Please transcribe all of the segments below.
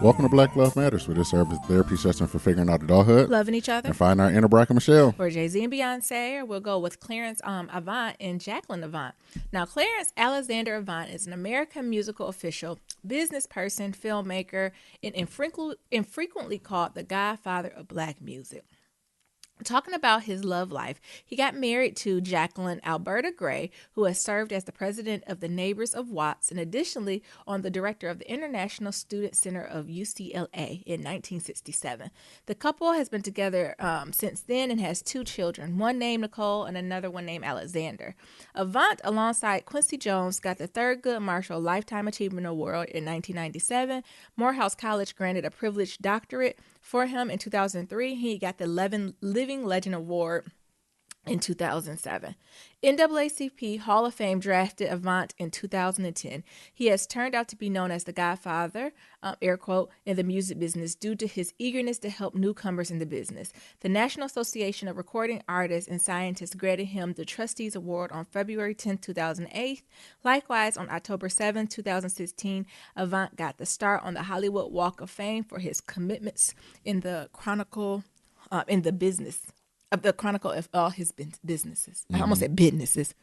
Welcome to Black Love Matters, where this serves as therapy session for figuring out adulthood, loving each other, and finding our inner Barack and Michelle. We're Jay-Z and Beyonce. We'll go with Clarence Avant and Jacqueline Avant. Now, Clarence Alexander Avant is an American musical official, business person, filmmaker, and infrequently called the godfather of black music. Talking about his love life, he got married to Jacqueline Alberta Gray, who has served as the president of the Neighbors of Watts and additionally on the director of the International Student Center of UCLA in 1967. The couple has been together since then and has two children, one named Nicole and another one named Alexander. Avant, alongside Quincy Jones, got the Thurgood Marshall Lifetime Achievement Award in 1997. Morehouse College granted a privileged doctorate for him in 2003. He got the Living Legend Award in 2007. NAACP Hall of Fame drafted Avant in 2010. He has turned out to be known as the Godfather, air quote, in the music business due to his eagerness to help newcomers in the business. The National Association of Recording Artists and Scientists granted him the Trustees Award on February 10, 2008. Likewise, on October 7, 2016, Avant got the start on the Hollywood Walk of Fame for his commitments in the chronicle of the chronicle of all his businesses. I almost said businesses.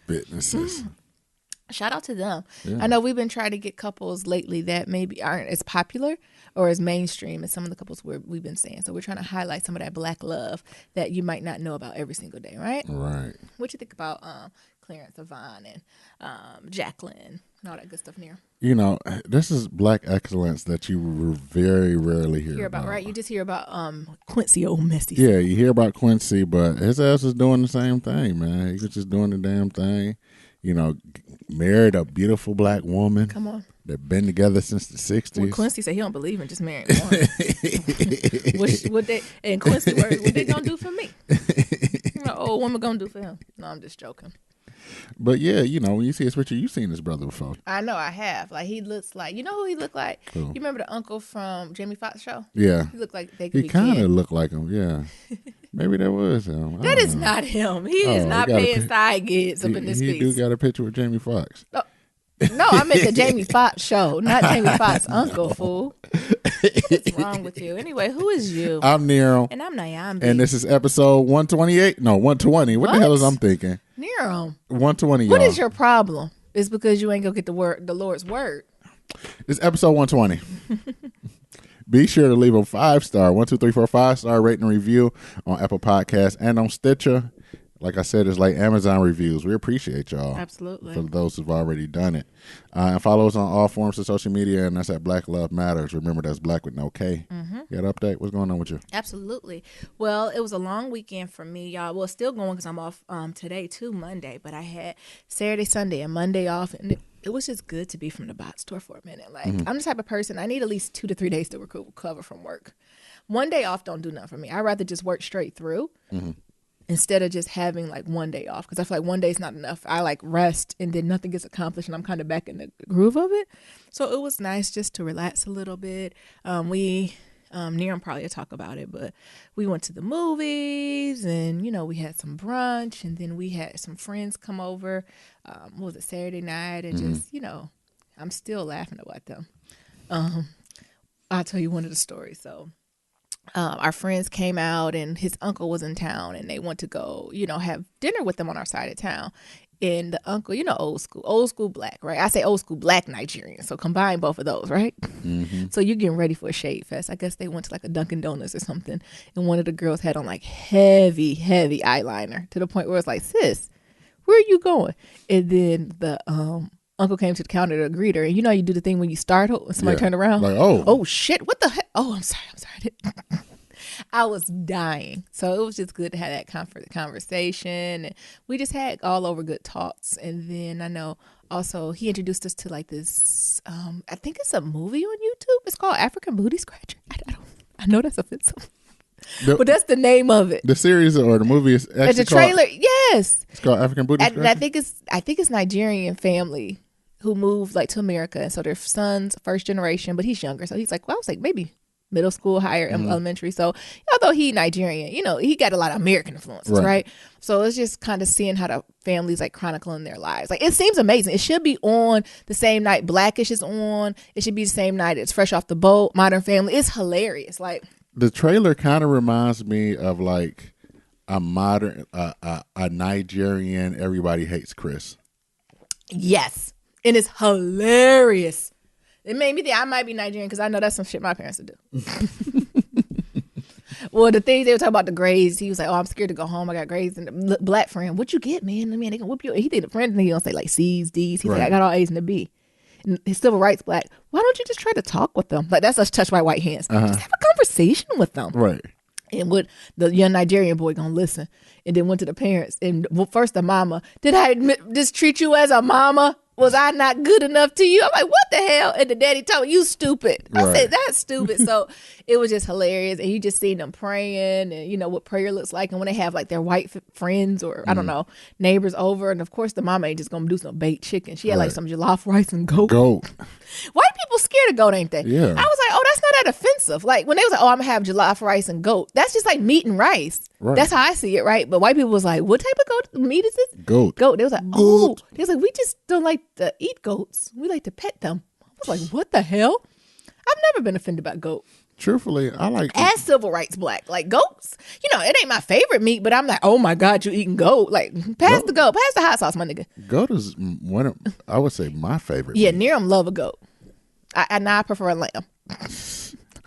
Shout out to them. Yeah. I know we've been trying to get couples lately that maybe aren't as popular or as mainstream as some of the couples we've been seeing. So we're trying to highlight some of that black love that you might not know about every single day, right? Right. What you think about Clarence Avant and Jacqueline and all that good stuff, Near? You know, this is black excellence that you very rarely hear about. Right? You just hear about Quincy, old messy. Yeah, you hear about Quincy, but his ass is doing the same thing, man. He was just doing the damn thing. You know, married a beautiful black woman. Come on. They've been together since the 60s. Well, Quincy said he don't believe in just marrying one. In Quincy words, what they gonna do for me? What an old woman gonna do for him? No, I'm just joking. But yeah, you know, when you see his picture, you've seen his brother before. I know, I have. Like, he looks like, you know who he looked like? Cool. You remember the uncle from Jamie Foxx show? Yeah. He looked like they could be He kind of looked like him, yeah. Maybe that was him. That is not him. He is not paying side gigs up in this piece. He do got a picture with Jamie Foxx. No, I meant the Jamie Foxx show, not Jamie Foxx uncle, fool. What's wrong with you? Anyway, who is you? I'm Nero. And I'm Nyambi. And this is episode 128. No, 120. What the hell is I'm thinking? Nero. 120, y'all. What is your problem? It's because you ain't gonna get the Lord's word. It's episode 120. Be sure to leave a 5-star, 1, 2, 3, 4, 5-star rating and review on Apple Podcasts and on Stitcher. Like I said, it's like Amazon reviews. We appreciate y'all. Absolutely. For those who've already done it. And follow us on all forms of social media, and that's at Black Love Matters. Remember, that's Black with no K. Mm-hmm. You got an update? What's going on with you? Absolutely. Well, it was a long weekend for me, y'all. Well, it's still going because I'm off today, too, Monday. But I had Saturday, Sunday, and Monday off, and it was just good to be from the box store for a minute. Like, I'm the type of person, I need at least 2 to 3 days to recover from work. One day off don't do nothing for me. I'd rather just work straight through. Mm-hmm. Instead of just having like one day off, because I feel like one day is not enough. I like rest and then nothing gets accomplished and I'm kind of back in the groove of it. So it was nice just to relax a little bit. Near probably will talk about it, but we went to the movies and, you know, we had some brunch and then we had some friends come over. What was it, Saturday night? And just, you know, I'm still laughing about them. I'll tell you one of the stories. So our friends came out and his uncle was in town and they went to go, you know, have dinner with them on our side of town. And the uncle, you know, old school black, right? I say old school black Nigerian. So combine both of those, right? Mm-hmm. So you're getting ready for a shade fest. I guess they went to like a Dunkin' Donuts or something. And one of the girls had on like heavy eyeliner to the point where it's like, sis, where are you going? And then the uncle came to the counter to greet her. And you know, you do the thing when you startle and somebody turned around. Like, oh shit, what the heck? Oh, I'm sorry. I was dying. So it was just good to have that conversation. And we just had all over good talks. And then I know also he introduced us to like this, I think it's a movie on YouTube. It's called African Booty Scratcher. I know that's offensive. But that's the name of it. The series or the movie is actually the trailer. Yes, it's called African Booty Scratcher. And I think it's Nigerian family who moved like to America, and so their son's first generation, but he's younger. So he's like, well, I was like, maybe middle school, higher elementary. So although he Nigerian, he got a lot of American influences, right? So it's just kind of seeing how the families like chronicling their lives. Like, it seems amazing. It should be on the same night Blackish is on. It should be the same night it's Fresh Off the Boat, Modern Family. It's hilarious. Like, the trailer kind of reminds me of like a modern, a Nigerian Everybody Hates Chris. Yes. And it's hilarious. It made me think I might be Nigerian because I know that's some shit my parents would do. Well, the things they were talking about the grades, he was like, "Oh, I'm scared to go home. I got grades." And the black friend, "What you get, man? I mean, they can whoop you." He think the friend, and he gonna say like C's, D's. He's like, "I got all A's and a B." And his civil rights black. Why don't you just try to talk with them? Like, that's us touch by white hands. Just have a conversation with them, right? And what the young Nigerian boy gonna listen, and then went to the parents, and first the mama, "Did I just treat you as a mama? Was I not good enough to you?" I'm like, "What the hell?" And the daddy told me, "You stupid." I said, "That's stupid." So it was just hilarious. And you just seen them praying and what prayer looks like. And when they have like their white friends or I don't know, neighbors over. And of course the mama ain't just going to do some baked chicken. She had like some jollof rice and goat. White people scared of goat, ain't they? Yeah. I was like, oh, that's not that offensive. Like when they was like, "Oh, I'm going to have jollof rice and goat." That's just like meat and rice. Right. That's how I see it, right? But white people was like, "What type of goat meat is this?" Goat. They was like, "Oh." They was like, "We just don't like to eat goats. We like to pet them." I was like, what the hell? I've never been offended by goat. Truthfully, I like as civil rights black. Like goats, it ain't my favorite meat, but I'm like, oh my God, you eating goat. Like pass the goat, pass the hot sauce, my nigga. Goat is one of, I would say, my favorite. Yeah, meat. Nerum love a goat. I prefer a lamb.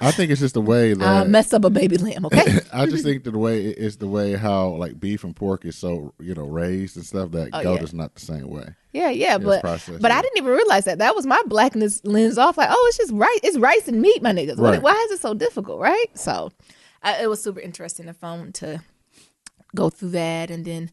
I think it's just the way that I mess up a baby lamb, okay? I just think that it's the way how like beef and pork is so raised and stuff that goat is not the same way. Yeah, but I didn't even realize that. That was my blackness lens off. Like, oh, it's just rice. It's rice and meat, my niggas. Right. Why is it so difficult, right? So it was super interesting the phone to go through that, and then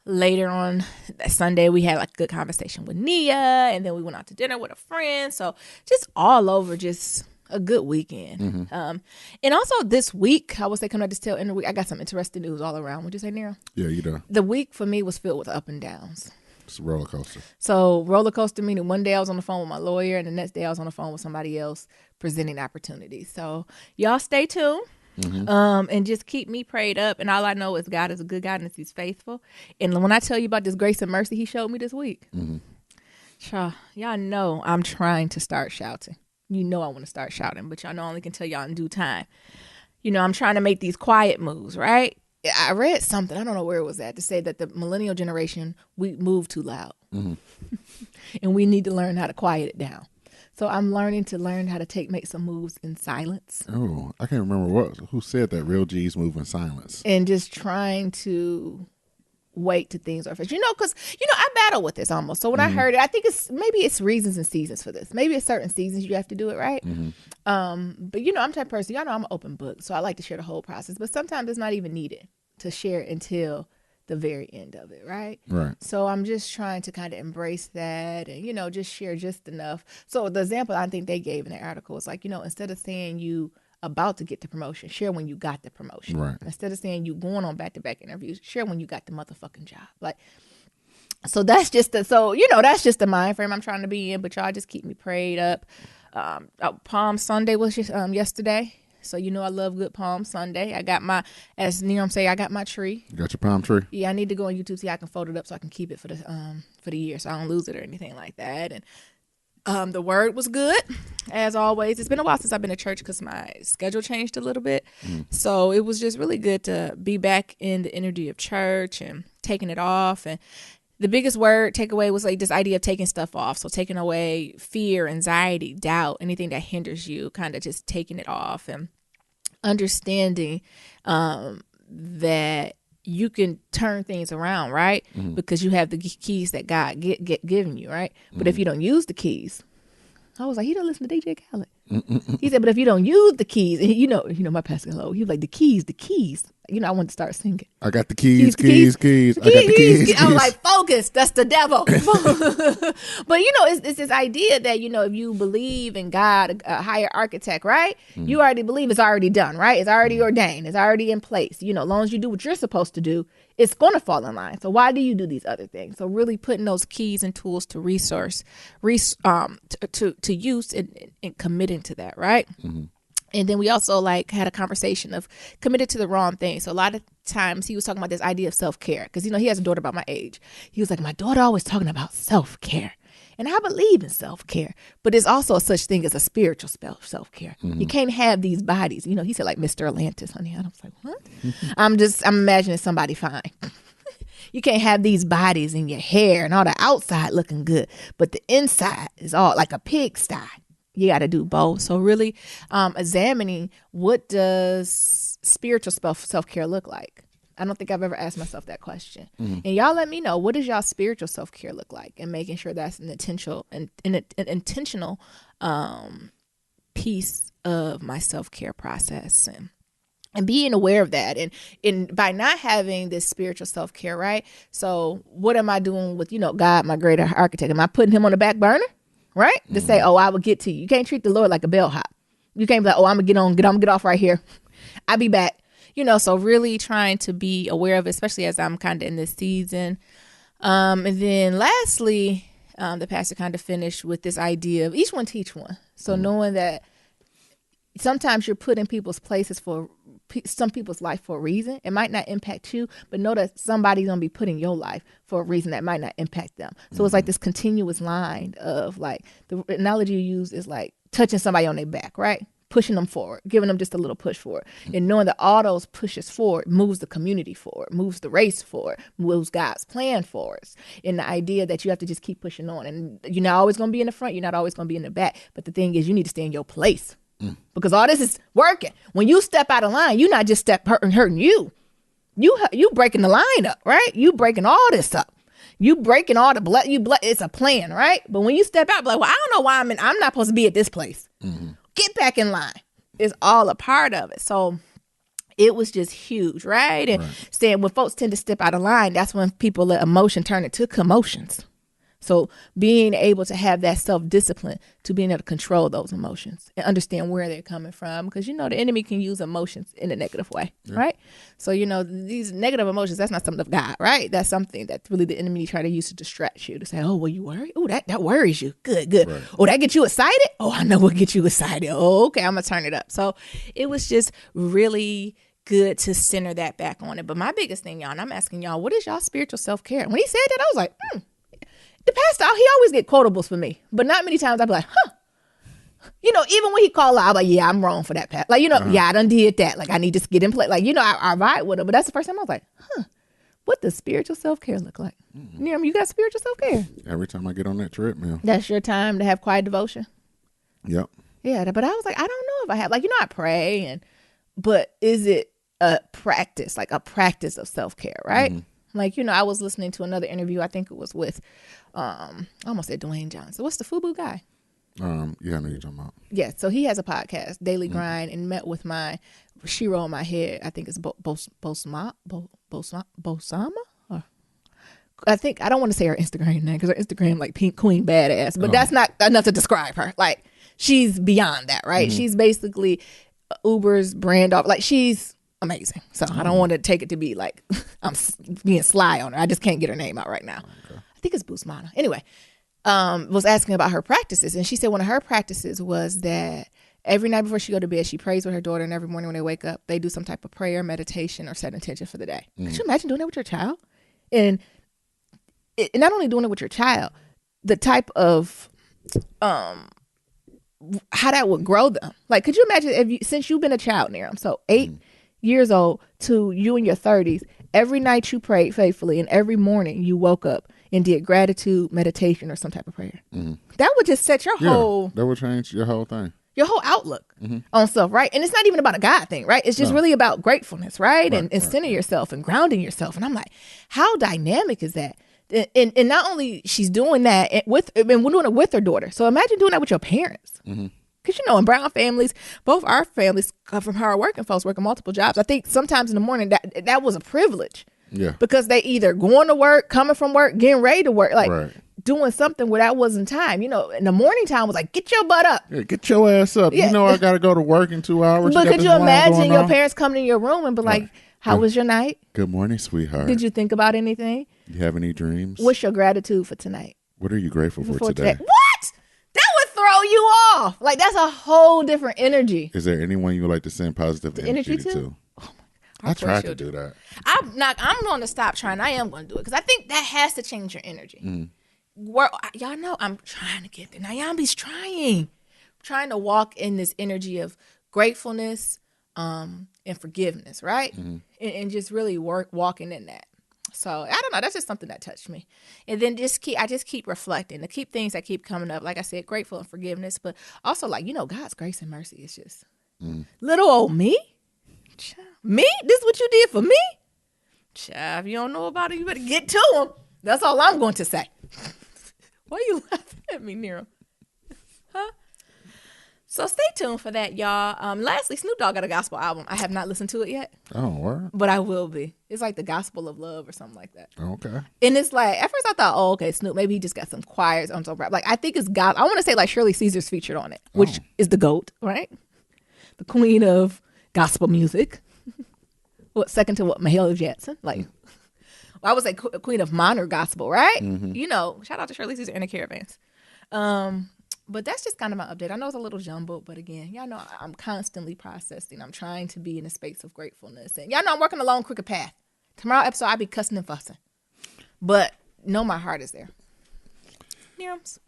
later on that Sunday we had like a good conversation with Nia, and then we went out to dinner with a friend. So just all over, just a good weekend. Mm-hmm. And also this week, I would say coming out this tail end of the week, I got some interesting news all around. Would you say, Nero? Yeah, you do. The week for me was filled with up and downs. It's a roller coaster. So roller coaster meaning one day I was on the phone with my lawyer, and the next day I was on the phone with somebody else presenting opportunities. So y'all stay tuned. Mm-hmm. And just keep me prayed up. And all I know is God is a good God and He's faithful. And when I tell you about this grace and mercy He showed me this week, y'all know I'm trying to start shouting. I want to start shouting, but y'all know I only can tell y'all in due time. I'm trying to make these quiet moves, right? I read something, I don't know where it was at, to say that the millennial generation, we move too loud. Mm-hmm. And we need to learn how to quiet it down. So I'm learning how to make some moves in silence. Oh, I can't remember who said that. Real G's move in silence. And just trying to wait till things are finished. Because, I battle with this almost. So when I heard it, I think it's reasons and seasons for this. Maybe it's certain seasons you have to do it, right? Mm-hmm. But, I'm the type of person, y'all know I'm an open book. So I like to share the whole process. But sometimes it's not even needed to share until the very end of it, right? Right. So I'm just trying to kind of embrace that and, just share just enough. So the example I think they gave in the article was like, instead of saying you about to get the promotion, share when you got the promotion. Right. Instead of saying you going on back-to-back interviews, share when you got the motherfucking job. Like, so that's just that's just the mind frame I'm trying to be in. But y'all just keep me prayed up. Palm Sunday was just yesterday. So I love good Palm Sunday. I got as Nerum say, I got my tree. You got your palm tree? Yeah, I need to go on YouTube so I can fold it up so I can keep it for the year, so I don't lose it or anything like that. And the word was good, as always. It's been a while since I've been to church because my schedule changed a little bit. So it was just really good to be back in the energy of church and taking it off. And the biggest word takeaway was like this idea of taking stuff off. So taking away fear, anxiety, doubt, anything that hinders you, kind of just taking it off and understanding that you can turn things around, right? Mm-hmm. Because you have the keys that God given you, right? Mm-hmm. But if you don't use the keys, I was like, he don't listen to DJ Khaled. He said, but if you don't use the keys, and my pastor, he was like, the keys. I wanted to start singing. I got the keys. I got the keys. I was like, focus. That's the devil. But it's this idea that if you believe in God, a higher architect, right? You already believe it's already done, right? It's already ordained. It's already in place. As long as you do what you're supposed to do, it's going to fall in line. So why do you do these other things? So really putting those keys and tools to to use and committing to that, right? Mm-hmm. And then we also like had a conversation of committed to the wrong thing. So a lot of times he was talking about this idea of self-care because, he has a daughter about my age. He was like, my daughter always talking about self-care. And I believe in self-care, but there's also such thing as a spiritual self-care. You can't have these bodies. He said like Mr. Atlantis, honey. I was like, what? I'm imagining somebody fine. You can't have these bodies in your hair and all the outside looking good, but the inside is all like a pigsty. You got to do both. So really examining what does spiritual self-care look like? I don't think I've ever asked myself that question. And y'all let me know, what does y'all spiritual self-care look like? And making sure that's an intentional piece of my self-care process. And being aware of that. And by not having this spiritual self-care, right? So what am I doing with, God, my greater architect? Am I putting him on the back burner? Right? To say, oh, I will get to you. You can't treat the Lord like a bellhop. You can't be like, oh, I'm going to get off right here. I'll be back. So really trying to be aware of it, especially as I'm kind of in this season. And then lastly, the pastor kind of finished with this idea of each one teach one. So knowing that sometimes you're put in people's places for some people's life for a reason. It might not impact you, but know that somebody's going to be put in your life for a reason that might not impact them. So it's like this continuous line of like, the analogy you use is like touching somebody on their back, right? Pushing them forward, giving them just a little push forward. And knowing that all those pushes forward moves the community forward, moves the race forward, moves God's plan forward. And the idea that you have to just keep pushing on. And you're not always going to be in the front. You're not always going to be in the back. But the thing is, you need to stay in your place. Because all this is working. When you step out of line, you're not just hurting you. You breaking the line up, right? You breaking all this up. You breaking all the blood. It's a plan, right? But when you step out, like, well, I don't know why I'm not supposed to be at this place. Get back in line. It's all a part of it. So it was just huge, right? And saying when folks tend to step out of line, that's when people let emotion turn into commotions. So being able to have that self-discipline to being able to control those emotions and understand where they're coming from. Because, the enemy can use emotions in a negative way, right? So, these negative emotions, that's not something of God, right? That's something that really the enemy try to use to distract you, to say, oh, well, you worry? Oh, that worries you. Good. Right. Oh, that gets you excited? Oh, I know what gets you excited. Oh, okay, I'm going to turn it up. So it was just really good to center that back on it. But my biggest thing, y'all, and I'm asking y'all, what is y'all spiritual self-care? And when he said that, I was like, the pastor, he always get quotables for me, but not many times I'd be like, even when he called out, I'm like, yeah, I'm wrong for that, Pat. Like, yeah, I done did that. Like, I need to get in place. Like, I ride with him, but that's the first time I was like, what does spiritual self-care look like? You got spiritual self-care? Every time I get on that treadmill. That's your time to have quiet devotion? Yep. Yeah, but I was like, I don't know if I have, I pray, but is it a practice of self-care, right? Like, I was listening to another interview. I think it was with, I almost said Dwayne Johnson. What's the FUBU guy? Yeah, I know you're talking about. Yeah, so he has a podcast, Daily Grind, and met with my Shiro in my head. I think it's Bosama. I think, I don't want to say her Instagram name because her Instagram like Pink Queen Badass, but that's not enough to describe her. Like, she's beyond that, right? She's basically Uber's brand off. Like, she's amazing. So I don't want to take it to be like I'm being sly on her. I just can't get her name out right now. Okay. I think it's Busmana. Anyway, was asking about her practices, and she said one of her practices was that every night before she go to bed, she prays with her daughter, and every morning when they wake up, they do some type of prayer, meditation, or set intention for the day. Could you imagine doing that with your child? And not only doing it with your child, the type of how that would grow them. Like, could you imagine since you've been a child, Niram, so 8 years old to you in your 30s, every night you prayed faithfully and every morning you woke up and did gratitude, meditation, or some type of prayer. That would just set your whole... That would change your whole thing. Your whole outlook on stuff, right? And it's not even about a God thing, right? It's just really about gratefulness, right? And centering yourself and grounding yourself. And I'm like, how dynamic is that? And not only she's doing that we're doing it with her daughter. So imagine doing that with your parents. Because, in brown families, both our families come from hard working folks working multiple jobs. I think sometimes in the morning that was a privilege. Yeah. Because they either going to work, coming from work, getting ready to work, doing something where that wasn't time. In the morning time was like, get your butt up. Yeah, get your ass up. Yeah. I got to go to work in 2 hours. But could you imagine your parents coming in your room and be like, how was your night? Good morning, sweetheart. Did you think about anything? You have any dreams? What's your gratitude for tonight? What are you grateful for today? What? That would throw throw you off. Like, that's a whole different energy. Is there anyone you would like to send positive energy to? to? I tried to do that. I'm going to stop trying. I am going to do it because I think that has to change your energy. Y'all know I'm trying to get there. Nyambi's trying to walk in this energy of gratefulness and forgiveness, right? And just really walking in that. So I don't know. That's just something that touched me. And then I just keep reflecting, to keep things that keep coming up. Like I said, grateful and forgiveness, but also like, God's grace and mercy is just little old me. Child. Me? This is what you did for me? Child, if you don't know about it, you better get to him. That's all I'm going to say. Why are you laughing at me, Nero? Huh? So stay tuned for that, y'all. Lastly, Snoop Dogg got a gospel album. I have not listened to it yet. Oh, what? But I will be. It's like the gospel of love or something like that. Okay. And it's like, at first I thought, oh, okay, Snoop, maybe he just got some choirs on some rap. Like, I think it's God. I want to say like Shirley Caesar's featured on it, which is the GOAT, right? The queen of gospel music. Second to Mahalia Jackson? Like, well, I would say queen of minor gospel, right? Shout out to Shirley Caesar and the Caravans. But that's just kind of my update. I know it's a little jumbled, but again, y'all know I'm constantly processing. I'm trying to be in a space of gratefulness. And y'all know I'm working a long, crooked path. Tomorrow episode, I'll be cussing and fussing. But know my heart is there. Nirams.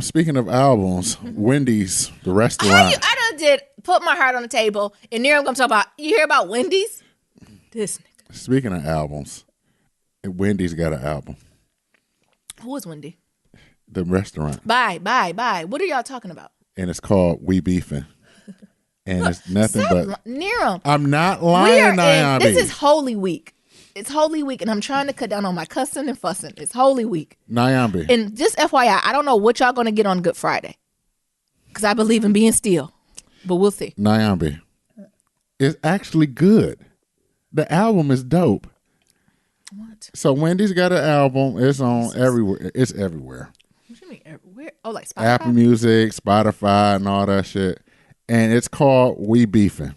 Speaking of albums, Wendy's, the restaurant. I done put my heart on the table, and Niram gonna talk about, you hear about Wendy's? This nigga. Speaking of albums, Wendy's got an album. Who is Wendy? The restaurant. Bye. What are y'all talking about? And it's called We Beefin'. And it's nothing but... Niram. I'm not lying, Nyambi. This is Holy Week. It's Holy Week, and I'm trying to cut down on my cussing and fussing. It's Holy Week. Nyambi. And just FYI, I don't know what y'all going to get on Good Friday. Because I believe in being still. But we'll see. Nyambi. It's actually good. The album is dope. What? So Wendy's got an album. It's on everywhere. It's everywhere. What you mean everywhere? Oh, like Spotify? Apple Music, Spotify, and all that shit. And it's called We Beefin'.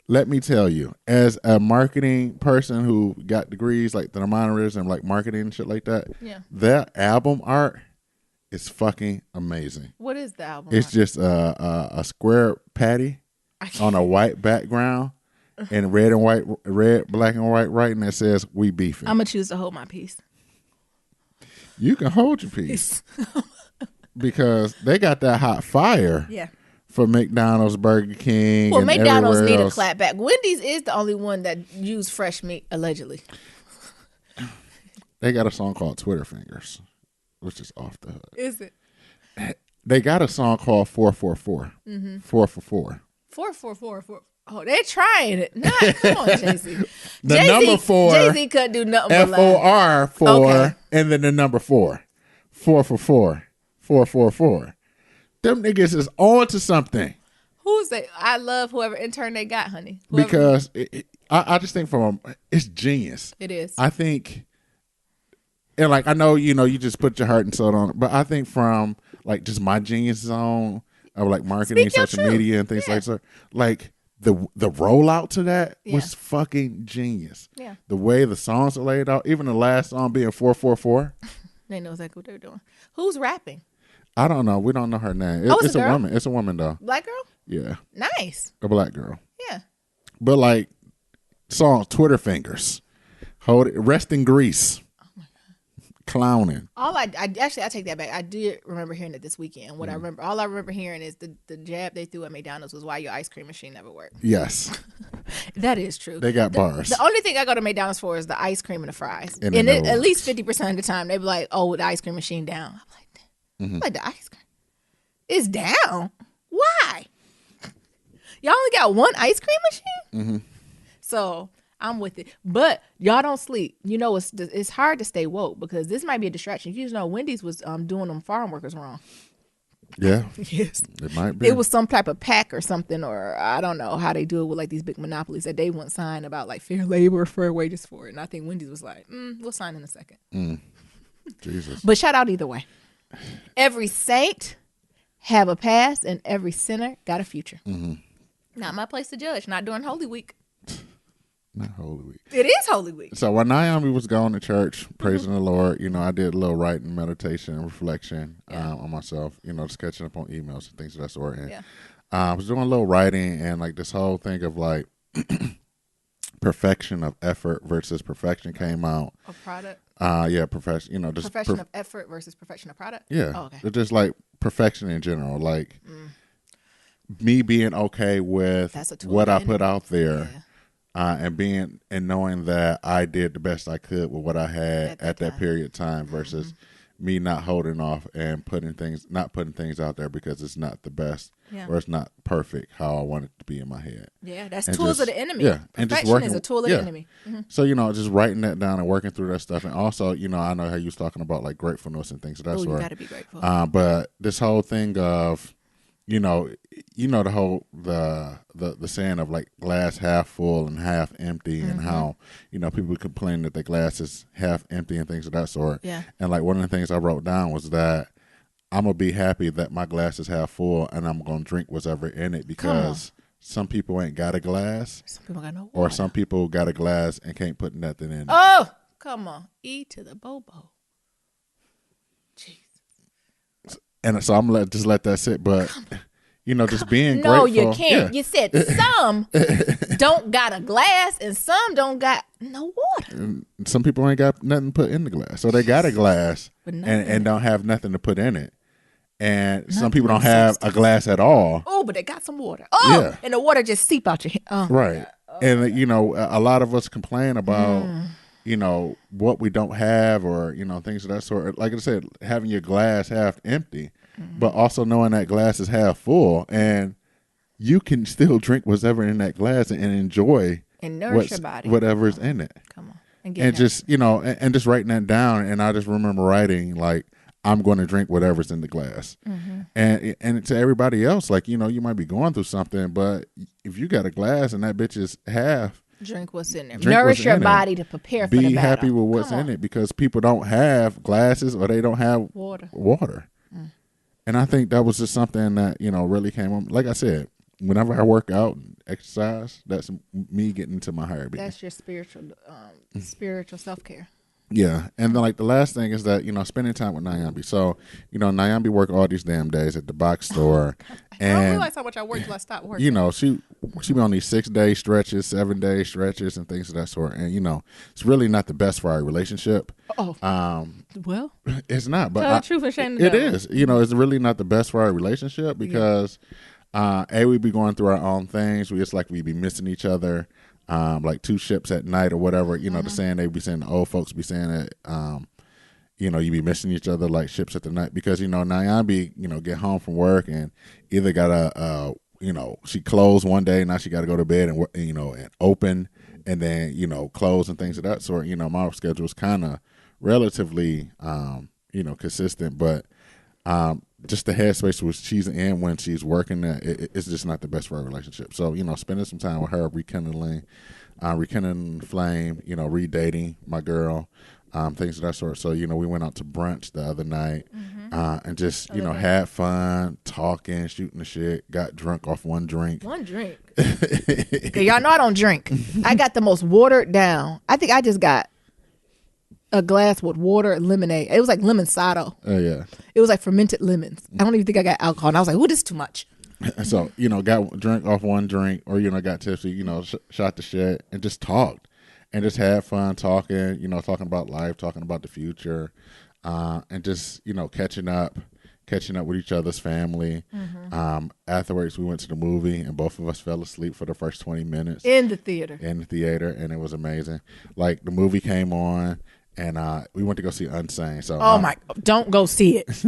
Let me tell you, as a marketing person who got degrees like thermometers and like marketing and shit like that, that album art is fucking amazing. What is the album It's art? Just a square patty on a white background and red, black and white writing that says We Beefin'. I'm going to choose to hold my peace. You can hold your peace. Because they got that hot fire. Yeah. For McDonald's, Burger King, well, and McDonald's need else. a clap back. Wendy's is the only one that used fresh meat, allegedly. They got a song called Twitter Fingers, which is off the hook. Is it? They got a song called 444. 4 for 4. 4. Oh, they're trying it. Come on, Jay-Z. The number 4. Jay-Z couldn't do nothing but FOR 4, okay. And then the number 4. 4 for 4. 444. Them niggas is on to something. Who's they? I love whoever intern they got, honey. Whoever. Because I just think it's genius. It is. I think, and like I know, you just put your heart and soul on it, but I think from like just my genius zone of like marketing, social media, and things like that, like the rollout to that was fucking genius. Yeah. The way the songs are laid out, even the last song being 444. They know exactly what they're doing. Who's rapping? I don't know. We don't know her name. It's a woman. It's a woman though. Black girl? Yeah. Nice. A black girl. Yeah. But like song Twitter Fingers. Hold it. Rest in Grease. Oh my God. Clowning. I take that back. I did remember hearing it this weekend. All I remember hearing is the jab they threw at McDonald's was why your ice cream machine never worked. Yes. That is true. They got bars. The only thing I go to McDonald's for is the ice cream and the fries. And at least 50% of the time they be like, oh, the ice cream machine down. I'm like, like the ice cream is down. Why? Y'all only got one ice cream machine? So I'm with it. But y'all don't sleep. It's hard to stay woke because this might be a distraction. You know, Wendy's was doing them farm workers wrong. Yeah. Yes. It might be. It was some type of pack or something, or I don't know how they do it with like these big monopolies that they wouldn't sign about like fair labor, fair wages for it. And I think Wendy's was like, we'll sign in a second. Jesus. But shout out either way. Every saint have a past and every sinner got a future. Not my place to judge. Not during Holy Week. not Holy Week. It is Holy Week. So when Naomi was going to church, praising the Lord, I did a little writing, meditation, and reflection on myself, just catching up on emails and things of that sort. And I was doing a little writing, and like this whole thing of like perfection of effort versus perfection came out. A product? Perfection, just perfection of effort versus perfection of product? Yeah. Oh, okay. It's just like perfection in general, like me being okay with what I put out there. Yeah. And knowing that I did the best I could with what I had at that period of time versus me not holding off and not putting things out there because it's not the best or it's not perfect how I want it to be in my head. Yeah, that's tools of the enemy. Yeah, and just working is a tool of the enemy. So just writing that down and working through that stuff, and also I know how you was talking about like gratefulness and things of that sort. You got to be grateful. But this whole thing of the whole the saying of like glass half full and half empty, and how people complain that the glass is half empty and things of that sort. Yeah. And like one of the things I wrote down was that I'm gonna be happy that my glass is half full and I'm gonna drink what's ever in it, because some people ain't got a glass. Some people got no water. Or some people got a glass and can't put nothing in it. Oh, come on, E to the bobo. Jeez. And so I'm gonna just let that sit, but just being no, grateful. you can't. Yeah. You said some don't got a glass and some don't got no water. And some people ain't got nothing put in the glass, so they got a glass and don't have nothing to put in it. And some people don't have a glass at all. Oh, but they got some water. Oh, yeah. And the water just seep out your hand. Right. And a lot of us complain about what we don't have, or things of that sort. Like I said, having your glass half empty, but also knowing that glass is half full, and you can still drink whatever in that glass and enjoy and nourish your body, whatever's in it. Come on, and just and just writing that down. And I just remember writing like, I'm going to drink whatever's in the glass. And to everybody else, like, you might be going through something, but if you got a glass and that bitch is half, drink what's in there. Nourish your body to prepare for the battle. Be happy with what's in it, because people don't have glasses or they don't have water. And I think that was just something that, really came on. Like I said, whenever I work out and exercise, that's me getting into my higher being. That's your spiritual self-care. Yeah, and then like the last thing is that spending time with Nyambi. So Nyambi work all these damn days at the box store, and I don't realize how much I work till I stop working. She be on these 6-day stretches, 7-day stretches, and things of that sort. And it's really not the best for our relationship. Oh, well, it's not. But tell the truth and shame the devil. It is. It's really not the best for our relationship because we be going through our own things. It's like we be missing each other. Like two ships at night or whatever, the saying they be saying, the old folks be saying that, you be missing each other like ships at the night, because, Nyambi, get home from work and either got she closed one day, now she got to go to bed and, and open, and then, close and things of that sort. My schedule is kind of relatively, consistent, but, just the headspace which she's in when she's working, it's just not the best for our relationship. So, spending some time with her, rekindling flame, redating my girl, things of that sort. So, we went out to brunch the other night, and just, had fun, talking, shooting the shit, got drunk off one drink. Okay, y'all know I don't drink. I got the most watered down. I think I just got a glass with water and lemonade. It was like lemon cider. Oh, yeah. It was like fermented lemons. I don't even think I got alcohol. And I was like, this is too much. So, got drink off one drink, or, got tipsy, shot the shit and just talked and just had fun talking, talking about life, talking about the future, and just, catching up with each other's family. Afterwards, we went to the movie and both of us fell asleep for the first 20 minutes. In the theater. And it was amazing. Like, the movie came on. And we went to go see Unsane. So don't go see it.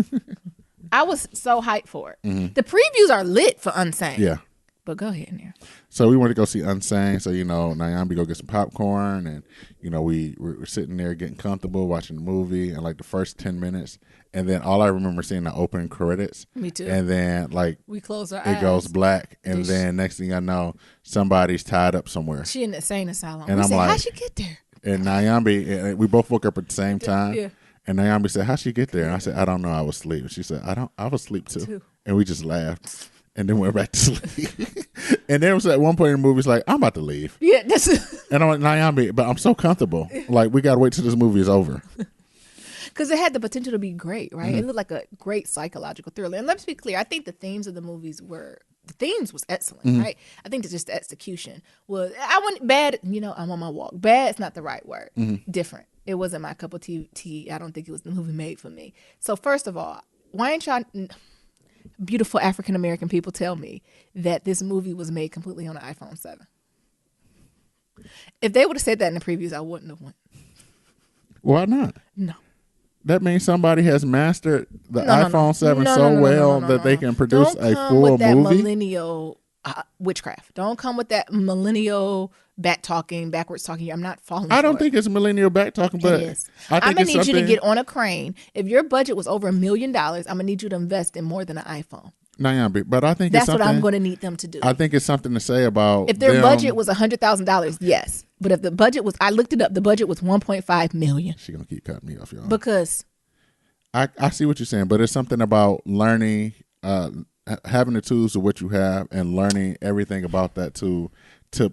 I was so hyped for it. The previews are lit for Unsane. Yeah. But go ahead now. So we went to go see Unsane. So, Nyambi go get some popcorn, and, we were sitting there getting comfortable watching the movie, and like the first 10 minutes. And then all I remember seeing the opening credits. Me too. And then like we close our eyes. It goes black. And then next thing I know, somebody's tied up somewhere. She in the insane asylum. And I'm like, how'd she get there? And Nyambi, we both woke up at the same time. Yeah. And Nyambi said, how'd she get there? And I said, I don't know. I was asleep. And she said, I was asleep too. And we just laughed and then went back to sleep. And there was at one point in the movie, it's like, I'm about to leave. Yeah, this is And I'm like, Nyambi, but I'm so comfortable. Like, we got to wait till this movie is over. because it had the potential to be great, right? It looked like a great psychological thriller. And let's be clear, I think the themes of the movies was excellent, right? I think it's just the execution was. I wouldn't bad. I'm on my walk. Bad's not the right word. Different. It wasn't my cup of tea. I don't think it was the movie made for me. So first of all, why ain't y'all beautiful African American people tell me that this movie was made completely on an iPhone 7? If they would have said that in the previews, I wouldn't have went. Why not? No. That means somebody has mastered the iPhone 7 so well that they can produce a full with that movie. Millennial witchcraft. Don't come with that millennial backwards talking. I'm not falling. I don't think it's millennial back talking, but it is. I think I'm gonna it's need you to something- get on a crane. If your budget was over $1 million, I'm gonna need you to invest in more than an iPhone. Nyambi, but I think That's it's something, what I'm going to need them to do. I think it's something to say about If their them. budget was $100,000, yes. But if the budget was, I looked it up, the budget was $1.5 million. She gonna keep cutting me off, y'all. Because I see what you're saying, but it's something about learning, having the tools of what you have, and learning everything about that tool to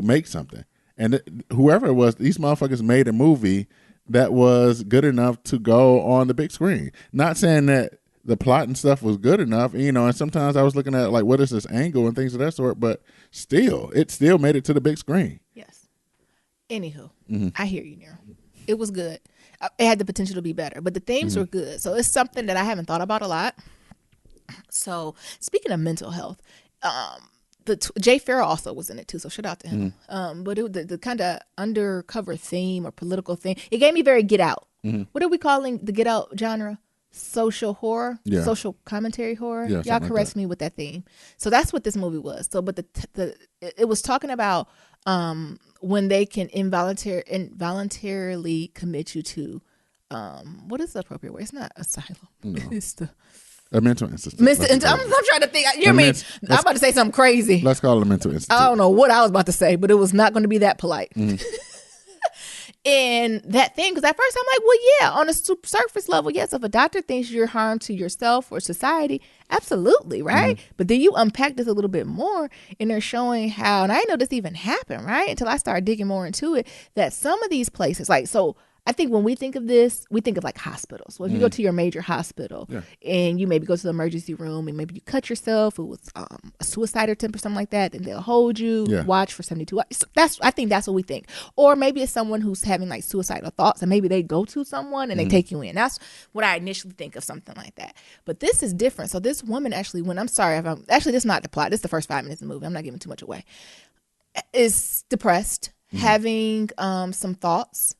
make something. And whoever it was, these motherfuckers made a movie that was good enough to go on the big screen. Not saying that the plot and stuff was good enough, and sometimes I was looking at like, what is this angle and things of that sort, but it still made it to the big screen. yes. Anywho, I hear you, Nero. It was good. It had the potential to be better, but the themes were good. So it's something that I haven't thought about a lot. So speaking of mental health, Jay Farrell also was in it too, so shout out to him. But the kind of undercover theme or political theme, it gave me very Get Out. What are we calling the Get Out genre? Social horror, social commentary horror. Y'all correct me with that theme. So that's what this movie was. So, but it was talking about when they can involuntarily commit you to what is the appropriate word? It's not asylum. No. It's the A mental institute. I'm trying to think. I'm about to say something crazy. Let's call it a mental institute. I don't know what I was about to say, but it was not going to be that polite. And that thing, because at first I'm like, well, yeah, on a surface level, yes, if a doctor thinks you're harm to yourself or society, absolutely, right? But then you unpack this a little bit more, and they're showing how, and I didn't know this even happened, right? Until I started digging more into it, that some of these places, like, so I think when we think of this, we think of like hospitals. Well, if you go to your major hospital and you maybe go to the emergency room and maybe you cut yourself, it was a suicide attempt or something like that, then they'll hold you, watch for 72 hours. I think that's what we think. Or maybe it's someone who's having like suicidal thoughts and maybe they go to someone and they take you in. That's what I initially think of, something like that. But this is different. So this woman actually, this is not the plot. This is the first 5 minutes of the movie. I'm not giving too much away. Is depressed, having some thoughts.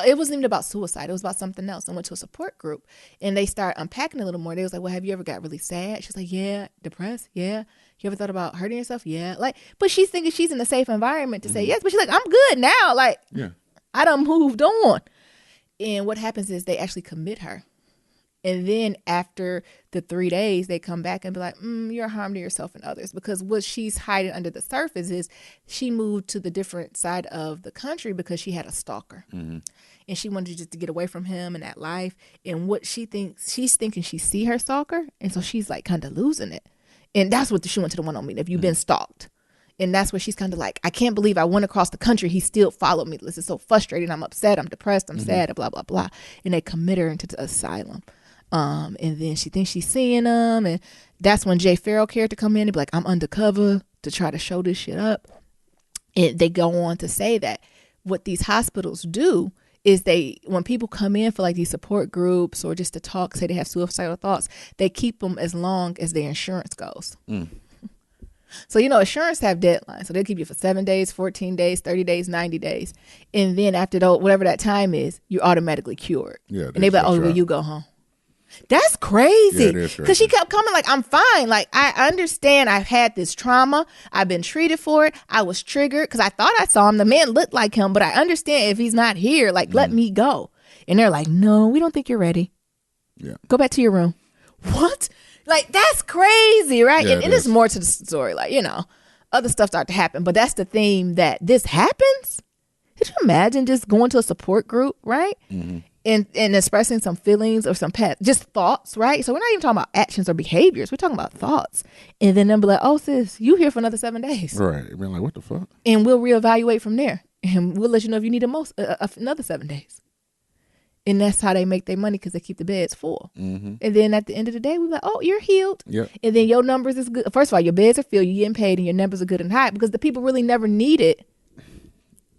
It wasn't even about suicide. It was about something else. I went to a support group and they started unpacking a little more. They was like, well, have you ever got really sad? She's like, yeah. Depressed? Yeah. You ever thought about hurting yourself? Yeah. Like, but she's thinking she's in a safe environment to say yes. But she's like, I'm good now. Like, I done moved on. And what happens is they actually commit her. And then after the 3 days, they come back and be like, you're a harm to yourself and others. Because what she's hiding under the surface is she moved to the different side of the country because she had a stalker. And she wanted just to get away from him and that life. And what she's thinking she see her stalker. And so she's like kind of losing it. And that's what she went to the one on me. If you've been stalked. And that's where she's kind of like, I can't believe I went across the country. He still followed me. This is so frustrating. I'm upset. I'm depressed. I'm sad. Blah, blah, blah. And they commit her into the asylum. And then she thinks she's seeing them. And that's when Jay Farrell character come in and be like, I'm undercover to try to show this shit up. And they go on to say that what these hospitals do is when people come in for like these support groups or just to talk, say they have suicidal thoughts, they keep them as long as their insurance goes. So, insurance have deadlines. So they'll keep you for 7 days, 14 days, 30 days, 90 days. And then after whatever that time is, you're automatically cured. Yeah, and they be like, oh, well, you go home. That's crazy. Because she kept coming like, I'm fine. Like, I understand I've had this trauma. I've been treated for it. I was triggered because I thought I saw him. The man looked like him, but I understand if he's not here, like, let me go. And they're like, no, we don't think you're ready. Yeah. Go back to your room. What? Like, that's crazy, right? Yeah, and there's more to the story. Like, other stuff start to happen. But that's the theme that this happens. Could you imagine just going to a support group, right? and expressing some feelings or some just thoughts, right? So we're not even talking about actions or behaviors. We're talking about thoughts. And then they'll be like, oh, sis, you here for another 7 days. Right. Being like, what the fuck? And we'll reevaluate from there. And we'll let you know if you need another 7 days. And that's how they make their money, because they keep the beds full. Mm-hmm. And then at the end of the day, we're like, oh, you're healed. Yep. And then your numbers is good. First of all, your beds are filled, you're getting paid, and your numbers are good and high, because the people really never needed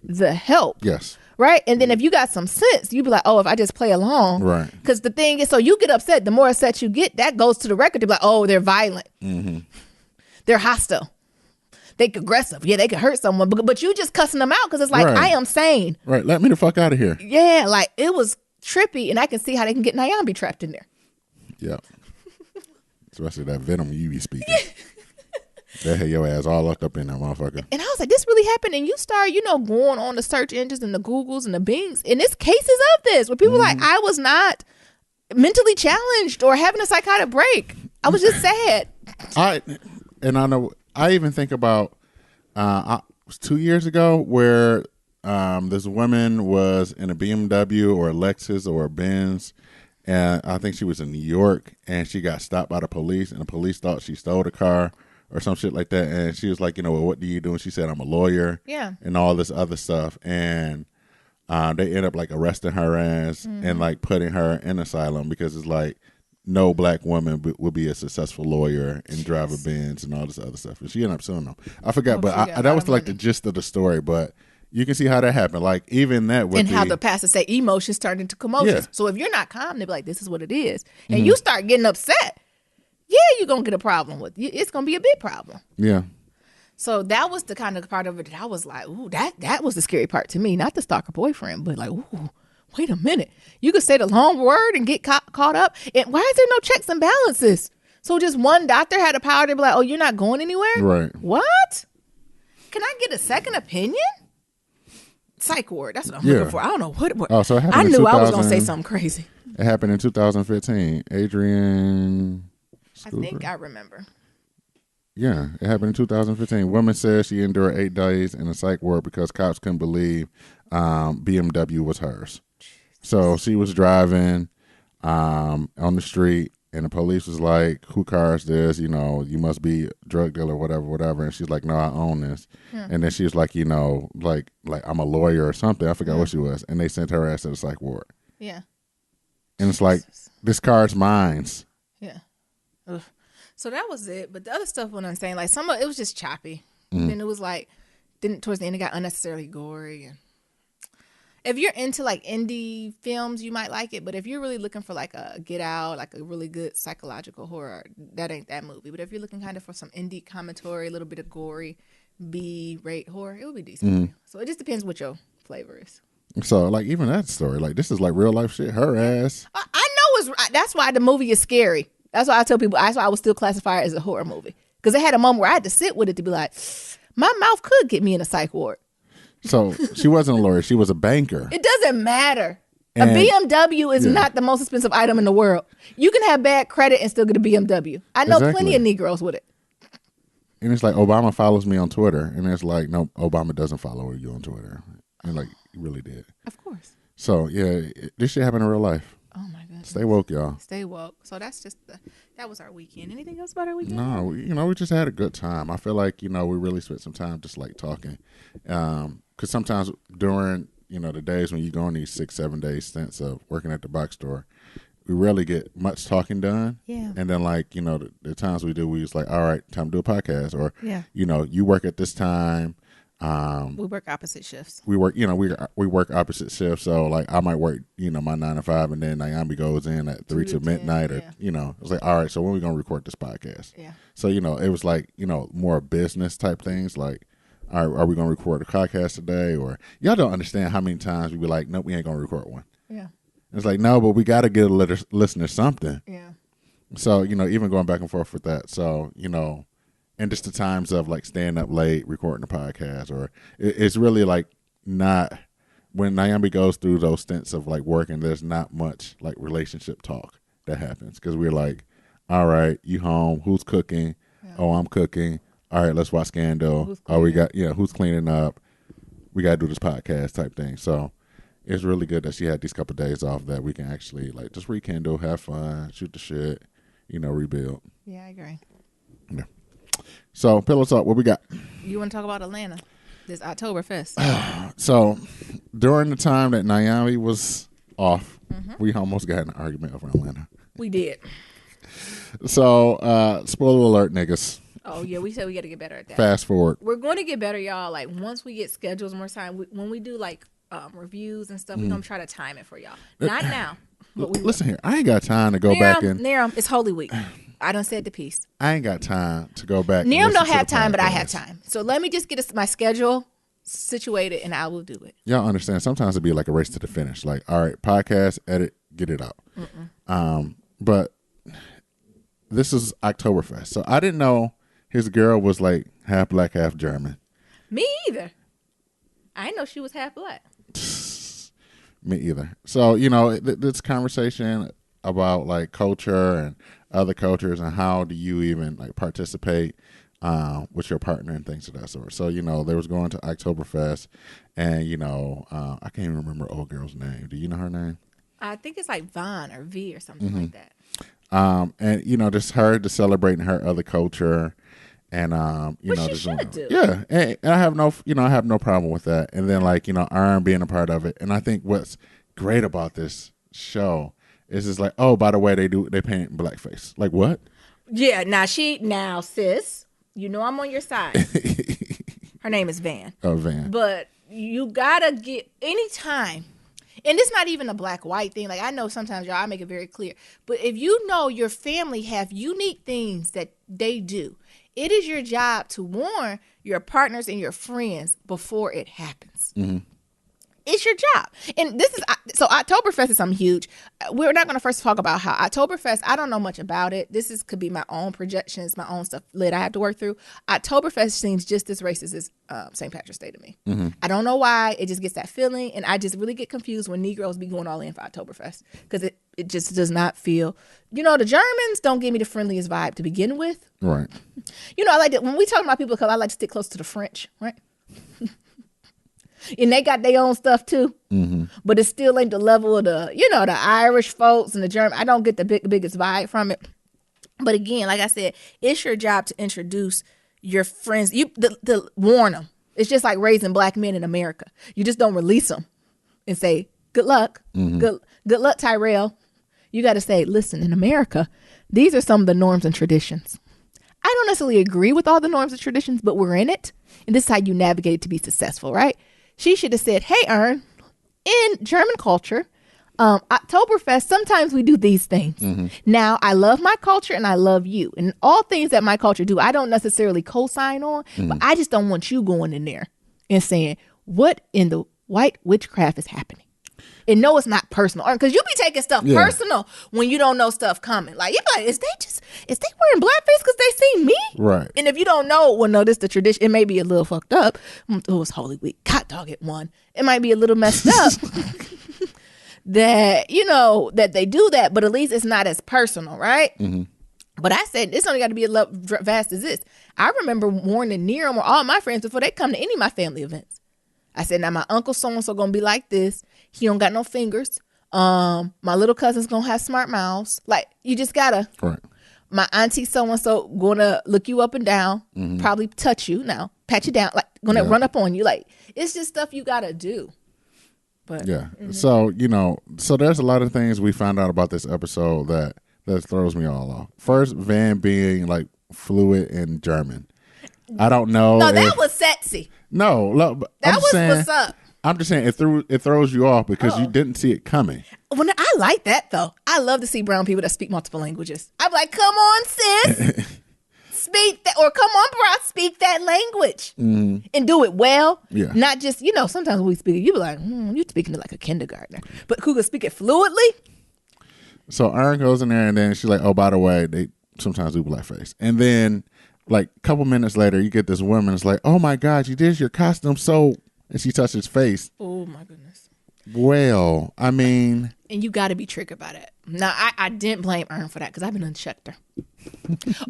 the help. Yes. Right? And then if you got some sense, you'd be like, oh, if I just play along. Right. Because the thing is, so you get upset. The more upset you get, that goes to the record to be like, oh, they're violent. Mm-hmm. They're hostile. They aggressive. Yeah, they could hurt someone. But you just cussing them out because it's like, right. I am sane. Right. Let me the fuck out of here. Yeah, like it was trippy, and I can see how they can get Nyambi trapped in there. Yeah. Especially that venom you be speaking. That had your ass all locked up in that motherfucker. And I was like, this really happened. And you start, going on the search engines and the Googles and the Bings, and it's cases of this where people like, I was not mentally challenged or having a psychotic break. I was just sad. I know. I even think about it was 2 years ago where this woman was in a BMW or a Lexus or a Benz, and I think she was in New York, and she got stopped by the police, and the police thought she stole the car or some shit like that, and she was like, well, what do you do? And she said, I'm a lawyer, and all this other stuff, and they end up like arresting her ass and like putting her in asylum, because it's like no black woman would be a successful lawyer and drive a Benz and all this other stuff, and she ended up suing them. I forgot, but that was like the gist of the story, but you can see how that happened. Like even that would how the pastor say emotions turned into commotions. Yeah. So if you're not calm, they be like, this is what it is. And you start getting upset. Yeah, you're going to get a problem with it. It's going to be a big problem. Yeah. So that was the kind of part of it that I was like, ooh, that was the scary part to me. Not the stalker boyfriend, but like, ooh, wait a minute. You could say the long word and get caught up. And why is there no checks and balances? So just one doctor had the power to be like, oh, you're not going anywhere? Right. What? Can I get a second opinion? Psych ward. That's what I'm looking for. I don't know what. Oh, so it happened I knew I was going to say something crazy. It happened in 2015. Adrian Scooper? I think I remember. Yeah, it happened in 2015. Woman says she endured 8 days in a psych ward because cops couldn't believe BMW was hers. So she was driving on the street, and the police was like, who car is this? You must be a drug dealer, whatever. And she's like, no, I own this. Yeah. And then she was like, like I'm a lawyer or something. I forgot what she was. And they sent her ass to the psych ward. Yeah. And it's like, this car's mine. Yeah. Ugh. So that was it. But the other stuff when I'm saying, like some of it was just choppy. Then it was like, towards the end it got unnecessarily gory. And if you're into like indie films, you might like it. But if you're really looking for like a Get Out, like a really good psychological horror, that ain't that movie. But if you're looking kind of for some indie commentary, a little bit of gory, B-rate horror, it would be decent. So it just depends what your flavor is. So like even that story, like this is like real life shit. Her ass. I know that's why the movie is scary. That's why I tell people. That's why I would still classify it as a horror movie, because it had a moment where I had to sit with it to be like, my mouth could get me in a psych ward. So she wasn't a lawyer. She was a banker. It doesn't matter. A BMW is not the most expensive item in the world. You can have bad credit and still get a BMW. I know plenty of Negroes with it. And it's like, Obama follows me on Twitter. And it's like, no, Obama doesn't follow you on Twitter. And like, he really did. Of course. So, yeah, this shit happened in real life. Oh, my goodness. Stay woke, y'all. Stay woke. So that's just that was our weekend. Anything else about our weekend? No, we just had a good time. I feel like, we really spent some time just like talking. Because sometimes during, the days when you go on these 6-7 day stints of working at the box store, we rarely get much talking done. Yeah. And then like, the times we do, we just like, all right, time to do a podcast. Or, you work at this time. We work opposite shifts. We work, we work opposite shifts. So like I might work, my 9 to 5, and then Nyambi goes in at 3 to midnight, or it's like, all right, so when we gonna record this podcast? Yeah. So it was like more business type things. Like, all right, are we gonna record a podcast today? Or y'all don't understand how many times we be like, nope, we ain't gonna record one. Yeah. And it's like, no, but we got to get a listener something. Yeah. So even going back and forth with that. So and just the times of like staying up late, recording a podcast, or it's really like not, when Nyambi goes through those stints of like working, there's not much like relationship talk that happens, because we're like, all right, you home, who's cooking? Yeah. Oh, I'm cooking. All right, let's watch Scandal. Oh, we got, who's cleaning up? We got to do this podcast type thing. So, it's really good that she had these couple of days off that we can actually like just rekindle, have fun, shoot the shit, rebuild. Yeah, I agree. Yeah. So, Pillow Talk, what we got? You want to talk about Atlanta? This Oktoberfest. So, during the time that Naomi was off, we almost got in an argument over Atlanta. We did. So, spoiler alert, niggas. Oh, yeah, we said we got to get better at that. Fast forward. We're going to get better, y'all. Like, once we get schedules more time, when we do, like, reviews and stuff, we're going to try to time it for y'all. Not now. But Listen here. I ain't got time to go back in. Niram, it's Holy Week. I done said the piece. I ain't got time to go back. Niram don't have time, but I have time. So let me just get my schedule situated, and I will do it. Y'all understand? Sometimes it'd be like a race to the finish. Like, all right, podcast, edit, get it out. But this is Oktoberfest, so I didn't know his girl was like half black, half German. Me either. I didn't know she was half black. Me either. So this conversation about like culture and other cultures and how do you even like participate with your partner and things of that sort. So they was going to Oktoberfest, and I can't even remember old girl's name. Do you know her name? I think it's like Von or V or something like that. And just her to celebrating her other culture, and Which she should do. Yeah, and I have no problem with that. And then Aaron being a part of it, and I think what's great about this show is it's like, oh, by the way, they paint blackface. Like what? Yeah, now sis, I'm on your side. Her name is Van. Oh, Van. But you gotta get anytime. And it's not even a black-white thing. Like, I know sometimes, y'all, I make it very clear. But if you know your family have unique things that they do, it is your job to warn your partners and your friends before it happens. It's your job. And so Oktoberfest is something huge. We're not going to first talk about how Oktoberfest, I don't know much about it. Could be my own projections, my own stuff that I have to work through. Oktoberfest seems just as racist as St. Patrick's Day to me. I don't know why. It just gets that feeling. And I just really get confused when Negroes be going all in for Oktoberfest. Because it just does not feel, the Germans don't give me the friendliest vibe to begin with. Right. I like that. When we talk about people of color, I like to stick close to the French, right? And they got their own stuff too, but it still ain't the level of the Irish folks and the German. I don't get the biggest vibe from it. But again, like I said, it's your job to introduce your friends. To warn them. It's just like raising black men in America. You just don't release them and say, "Good luck, good luck, Tyrell." You got to say, "Listen, in America, these are some of the norms and traditions. I don't necessarily agree with all the norms and traditions, but we're in it, and this is how you navigate it to be successful, right?" She should have said, "Hey, Ern, in German culture, Oktoberfest, sometimes we do these things. Now, I love my culture and I love you. And all things that my culture do, I don't necessarily co-sign on, but I just don't want you going in there and saying, what in the white witchcraft is happening?" And no, it's not personal. Because you be taking stuff personal when you don't know stuff coming. Like, you be like, is they wearing blackface because they see me? Right. And if you don't know, well, no, this is the tradition. It may be a little fucked up. It was Holy Week. Hot dog at one. It might be a little messed up that, that they do that. But at least it's not as personal, right? But I said, it's only got to be as vast as this. I remember warning Niram or all my friends before they come to any of my family events. I said, now my uncle so-and-so going to be like this. He don't got no fingers. My little cousin's going to have smart mouths. Like, you just got to. Right. My auntie so-and-so going to look you up and down, probably touch you now, pat you down, like going to run up on you. Like, it's just stuff you got to do. But yeah. So, so there's a lot of things we found out about this episode that throws me all off. First, Van being like fluent in German. I don't know. No, that was sexy. No, look, that was what's up. I'm just saying it throws you off because you didn't see it coming. Well, I like that though. I love to see brown people that speak multiple languages. I'm like, come on, sis, speak that, or come on, bro, speak that language and do it well. Yeah, not just Sometimes when we speak, you be like, you speaking to like a kindergartner, but who can speak it fluently? So Aaron goes in there and then she's like, oh, by the way, they sometimes do blackface, and then like a couple minutes later, you get this woman. It's like, oh my God, you did your costume so. And she touched his face. Oh, my goodness. Well, I mean. And you got to be triggered by that. Now, I didn't blame Ern for that because I've been unchecked her.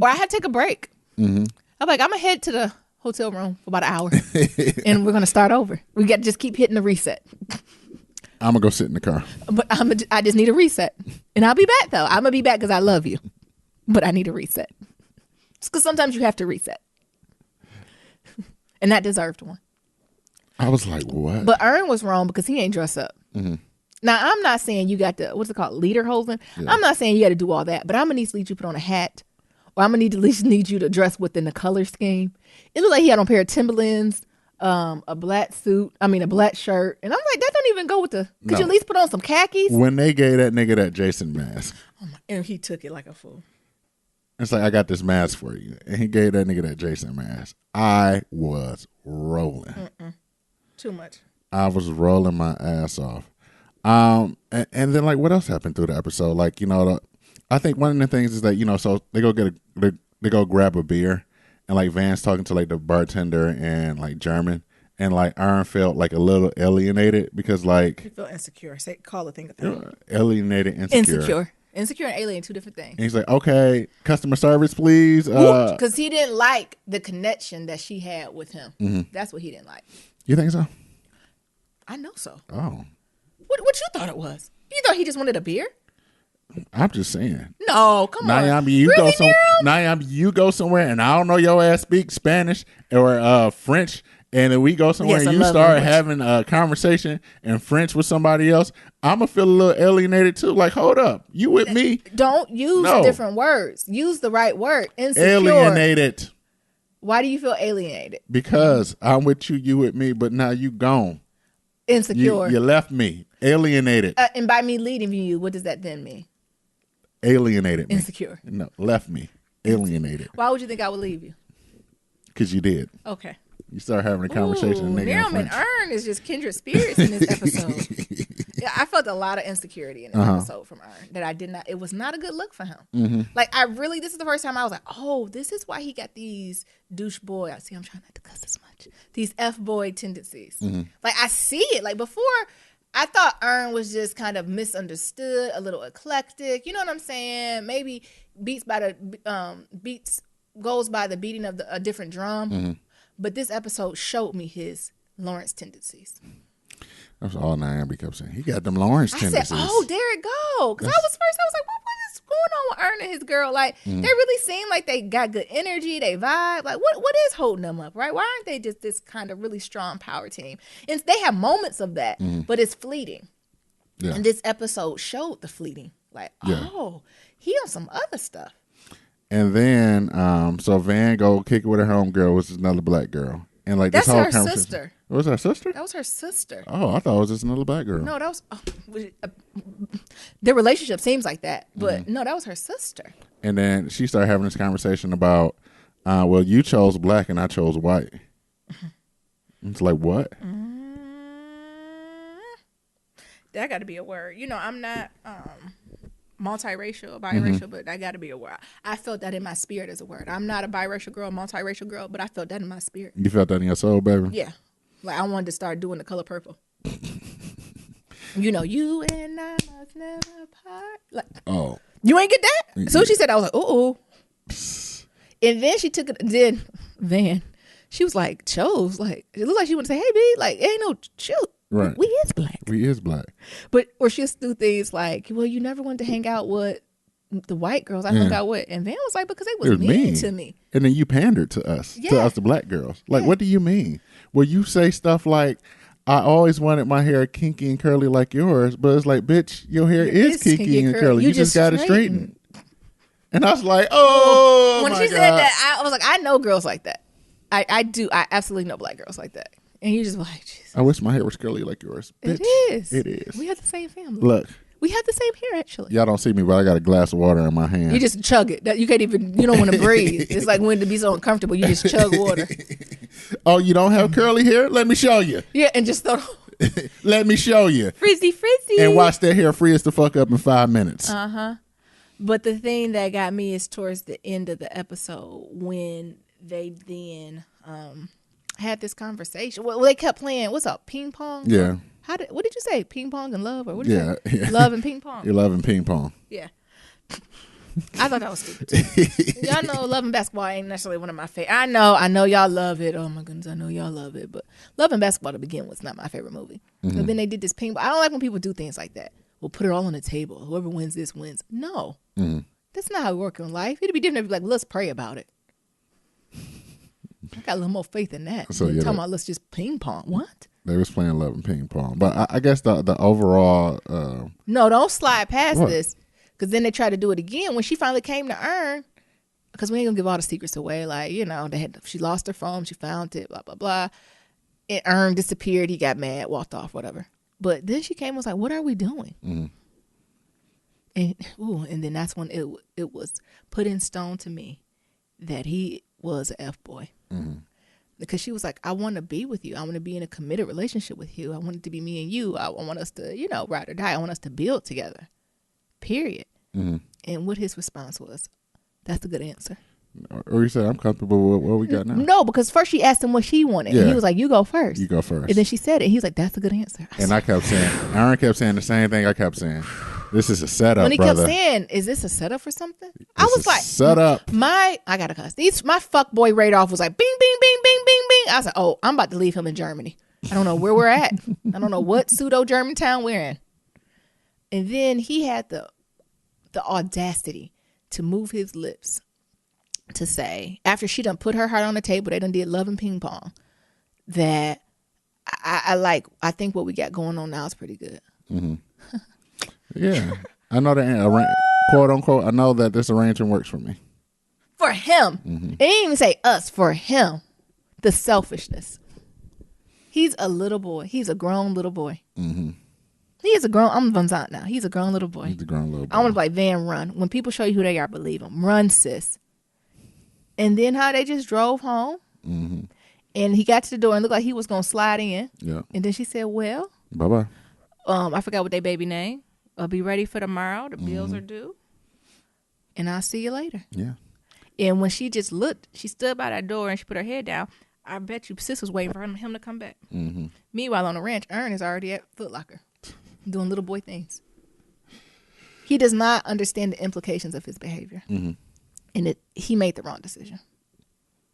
Or I had to take a break. I'm like, I'm going to head to the hotel room for about an hour. And we're going to start over. We got to just keep hitting the reset. I'm gonna go sit in the car. But I just need a reset. And I'll be back, though. I'm going to be back because I love you. But I need a reset. It's because sometimes you have to reset. And that deserved one. I was like, what? But Ern was wrong because he ain't dressed up. Mm-hmm. Now, I'm not saying you got to, what's it called, lederhosen? Yeah. I'm not saying you got to do all that, but I'm going to need you to put on a hat, or I'm going to at least need you to dress within the color scheme. It looked like he had on a pair of Timberlands, a black shirt, and I'm like, that don't even go with the, could you at least put on some khakis? When they gave that nigga that Jason mask. And he took it like a fool. It's like, I got this mask for you. And he gave that nigga that Jason mask. I was rolling. Too much. I was rolling my ass off. And then like what else happened through the episode? Like, I think one of the things is that, so they go grab a beer, and like Van's talking to like the bartender and like German, and like Aaron felt like a little alienated because like he felt insecure. Call the thing a thing. Alienated, insecure. Insecure and alien, two different things. And he's like, okay, customer service, please. Because he didn't like the connection that she had with him. Mm-hmm. That's what he didn't like. You think so? I know so. Oh. What you thought it was? You thought he just wanted a beer? I'm just saying. No, come on. Nyambi, you go somewhere and I don't know your ass speak Spanish or French, and then we go somewhere and you start having a conversation in French with somebody else, I'm going to feel a little alienated too. Like, hold up. You with me? Don't use different words. Use the right word. Insecure. Alienated. Why do you feel alienated? Because I'm with you, you with me, but now you gone. Insecure. You left me. Alienated. And by me leading you, what does that then mean? Alienated me. Insecure. No, left me. Alienated. Why would you think I would leave you? Because you did. Okay. You start having a conversation. Miriam and Ern is just kindred spirits in this episode. Yeah, I felt a lot of insecurity in this episode from Ern that I did not. It was not a good look for him. Mm-hmm. Like this is the first time I was like, oh, this is why he got these douche boy. I see, I'm trying not to cuss as much. These F-boy tendencies. Mm-hmm. Like I see it. Like before, I thought Ern was just kind of misunderstood, a little eclectic. You know what I'm saying? Maybe beats goes by the beating of a different drum. Mm-hmm. But this episode showed me his Lawrence tendencies. That's all Nyambi kept saying. He got them Lawrence tendencies. I said, oh, there it go. Because I was like, what is going on with Ern and his girl? Like, they really seem like they got good energy, they vibe. Like, what is holding them up, right? Why aren't they just this kind of really strong power team? And they have moments of that, but it's fleeting. Yeah. And this episode showed the fleeting. Like, oh, he on some other stuff. And then, so Van go kick it with her homegirl, which is another black girl. And like that's this whole her sister. It was her sister? That was her sister. Oh, I thought it was just another black girl. No, that was their relationship seems like that, but no, that was her sister. And then she started having this conversation about, well, you chose black and I chose white. It's like, what? That got to be a word. I'm not multiracial, biracial, but that got to be a word. I felt that in my spirit as a word. I'm not a biracial girl, multiracial girl, but I felt that in my spirit. You felt that in your soul, baby? Yeah. Like I wanted to start doing the color purple. You and I must never part. Like, oh. You ain't get that? So she said, I was like, oh. And then she took it, then she was like, chose. Like, it looked like she would say, hey, B, like, ain't no shoot. Right. We is black. We is black. But, or she'll do things like, well, you never wanted to hang out with the white girls I hung out with. And Van was like, because they was mean to me. And then you pandered to us, the black girls. Like, what do you mean? Well, you say stuff like, I always wanted my hair kinky and curly like yours, but it's like, bitch, your hair is kinky and curly. You just got it straightened. And I was like, oh, when she said that, I was like, I know girls like that. I do. I absolutely know black girls like that. And you just like, Jesus. I wish my hair was curly like yours. Bitch, it is. We have the same family. Look. We have the same hair, actually. Y'all don't see me, but I got a glass of water in my hand. You just chug it. You can't even, you don't want to breathe. It's like when to be so uncomfortable, you just chug water. Oh, you don't have curly hair? Let me show you. Yeah, and just throw. Let me show you. Frizzy. And watch that hair freeze the fuck up in 5 minutes. But the thing that got me is towards the end of the episode when they then had this conversation. Well, they kept playing, what's up, ping pong? Yeah. What did you say? Ping pong and love? Or what did you say? Love and ping pong. You're loving ping pong. Yeah. I thought that was stupid too. Y'all know Love and Basketball ain't necessarily one of my favorite. I know y'all love it. Oh my goodness, I know y'all love it. But Love and Basketball to begin with is not my favorite movie. Mm-hmm. And then they did this Pingpong. I don't like when people do things like that. We'll put it all on the table. Whoever wins this wins. No. Mm-hmm. That's not how it works in life. It'd be different if you'd be like, let's pray about it. I got a little more faith in that. So you're talking about let's just ping pong. What? They was playing Love and Ping Pong. But I guess the overall... No, don't slide past this. Because then they tried to do it again when she finally came to Earn. Because we ain't going to give all the secrets away. Like, she lost her phone. She found it, blah, blah, blah. And Earn disappeared. He got mad, walked off, whatever. But then she came and was like, what are we doing? Mm-hmm. And then that's when it was put in stone to me that he was an F-boy. Mm-hmm. Because she was like, I want to be with you. I want to be in a committed relationship with you. I want it to be me and you. I want us to, ride or die. I want us to build together. Period. Mm-hmm. And what his response was, that's a good answer. Or he said, I'm comfortable with what we got now. No, because first she asked him what she wanted. Yeah. And he was like, you go first. You go first. And then she said it. He was like, that's a good answer. I kept saying, Aaron kept saying the same thing I kept saying. This is a setup, when he brother. Kept saying, is this a setup for something? I was like, setup. I got to cuss. My fuckboy radar was like, bing, bing, bing, bing, bing, bing. I was like, oh, I'm about to leave him in Germany. I don't know where we're at. I don't know what pseudo-German town we're in. And then he had the audacity to move his lips to say, after she done put her heart on the table, they done did Love and Ping Pong, that I think what we got going on now is pretty good. Mm-hmm. Yeah. I know that, quote unquote, I know that this arrangement works for me. For him. Mm-hmm. They didn't even say us, for him. The selfishness. He's a little boy. He's a grown little boy. Mm-hmm. He is a grown, I'm Van Zant now. He's a grown little boy. He's a grown little boy. I want to be like, Van, run. When people show you who they are, believe them. Run, sis. And then how they just drove home. Mm-hmm. And he got to the door and looked like he was going to slide in. Yeah. And then she said, well. Bye-bye. I forgot what their baby name. I'll be ready for tomorrow. The bills are due. And I'll see you later. Yeah. And when she just looked, she stood by that door and she put her head down. I bet you sis was waiting for him to come back. Mm-hmm. Meanwhile, on the ranch, Ern is already at Foot Locker doing little boy things. He does not understand the implications of his behavior. Mm-hmm. And he made the wrong decision.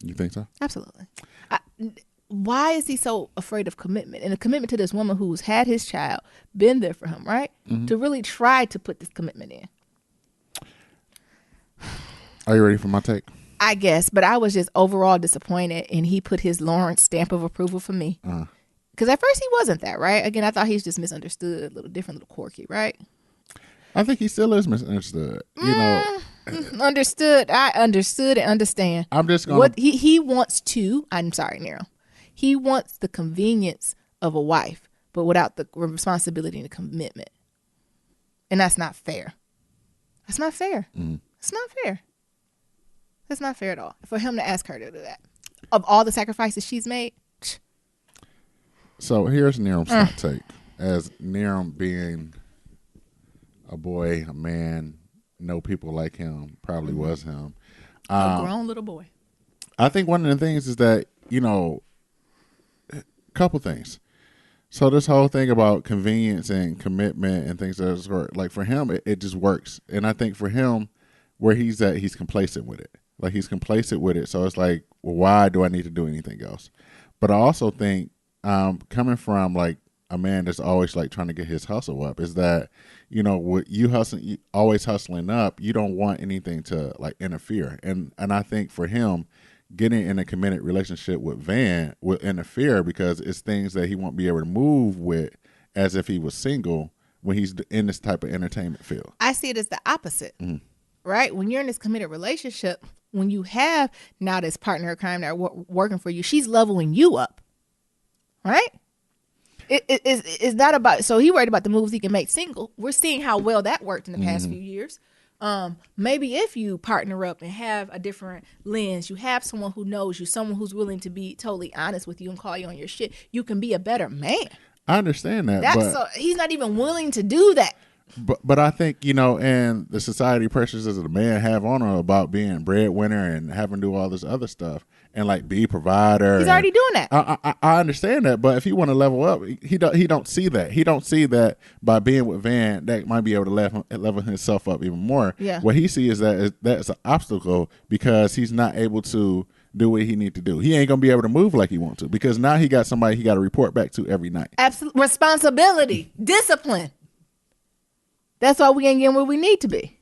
You think so? Absolutely. Why is he so afraid of commitment? And a commitment to this woman who's had his child, been there for him, right? Mm-hmm. To really try to put this commitment in. Are you ready for my take? I guess, but I was just overall disappointed, and he put his Lawrence stamp of approval for me. Because at first he wasn't that, right? Again, I thought he was just misunderstood, a little different, a little quirky, right? I think he still is misunderstood. Understood. I understood and understand. I'm just going what he wants to. I'm sorry, Nero. He wants the convenience of a wife, but without the responsibility and the commitment. And that's not fair. That's not fair. It's not fair. That's not fair at all. For him to ask her to do that. Of all the sacrifices she's made. So here's Nerum's hot take. As Nerum being a boy, a man, know people like him, probably was him. A grown little boy. I think one of the things is that, a couple things. So this whole thing about convenience and commitment and things that sort, like for him, it just works. And I think for him, where he's at, he's complacent with it. Like he's complacent with it. So it's like, well, why do I need to do anything else? But I also think coming from like a man that's always like trying to get his hustle up is that, with you hustling, always hustling up, you don't want anything to like interfere. And I think for him, getting in a committed relationship with Van will interfere because it's things that he won't be able to move with as if he was single when he's in this type of entertainment field. I see it as the opposite, right? When you're in this committed relationship, when you have now this partner of crime that are working for you, she's leveling you up, right? It's not about, so he worried about the moves he can make single. We're seeing how well that worked in the past few years. Maybe if you partner up and have a different lens, you have someone who knows you, someone who's willing to be totally honest with you and call you on your shit, you can be a better man. I understand that. He's not even willing to do that. But I think, and the society pressures that the man have on her about being breadwinner and having to do all this other stuff, and like be a provider. He's already doing that. I understand that, but if he want to level up, he don't see that. He don't see that by being with Van, that might be able to level himself up even more. Yeah. What he sees is that's an obstacle because he's not able to do what he need to do. He ain't gonna be able to move like he want to because now he got somebody he got to report back to every night. Absolute responsibility, discipline. That's why we ain't getting where we need to be.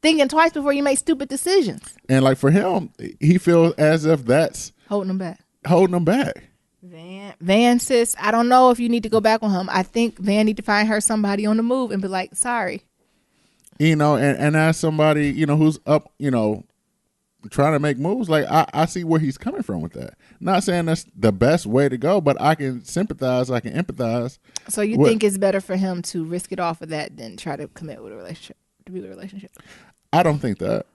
Thinking twice before you make stupid decisions. And like for him, he feels as if that's holding him back. Van, sis, I don't know if you need to go back on him. I think Van need to find her somebody on the move and be like, sorry. You know, and as somebody, you know, who's up, you know, trying to make moves, like I see where he's coming from with that. Not saying that's the best way to go, but I can sympathize, I can empathize. So you think it's better for him to risk it all for that than try to commit with a relationship, to be with a relationship? I don't think that.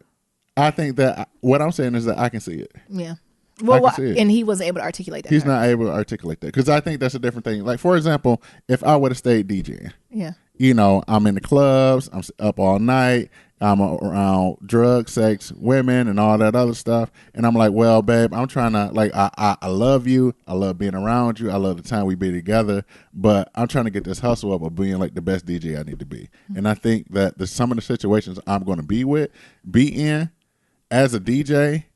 I think that what I'm saying is that I can see it. Yeah. Well, and he wasn't able to articulate that. He's not able to articulate that because I think that's a different thing. Like, for example, if I would have stayed DJing, yeah, you know, I'm in the clubs, I'm up all night, I'm around drugs, sex, women, and all that other stuff, and I'm like, well, babe, I'm trying to, like, I love you, I love being around you, I love the time we be together, but I'm trying to get this hustle up of being like the best DJ I need to be, and I think that some of the situations I'm going to be in as a DJ.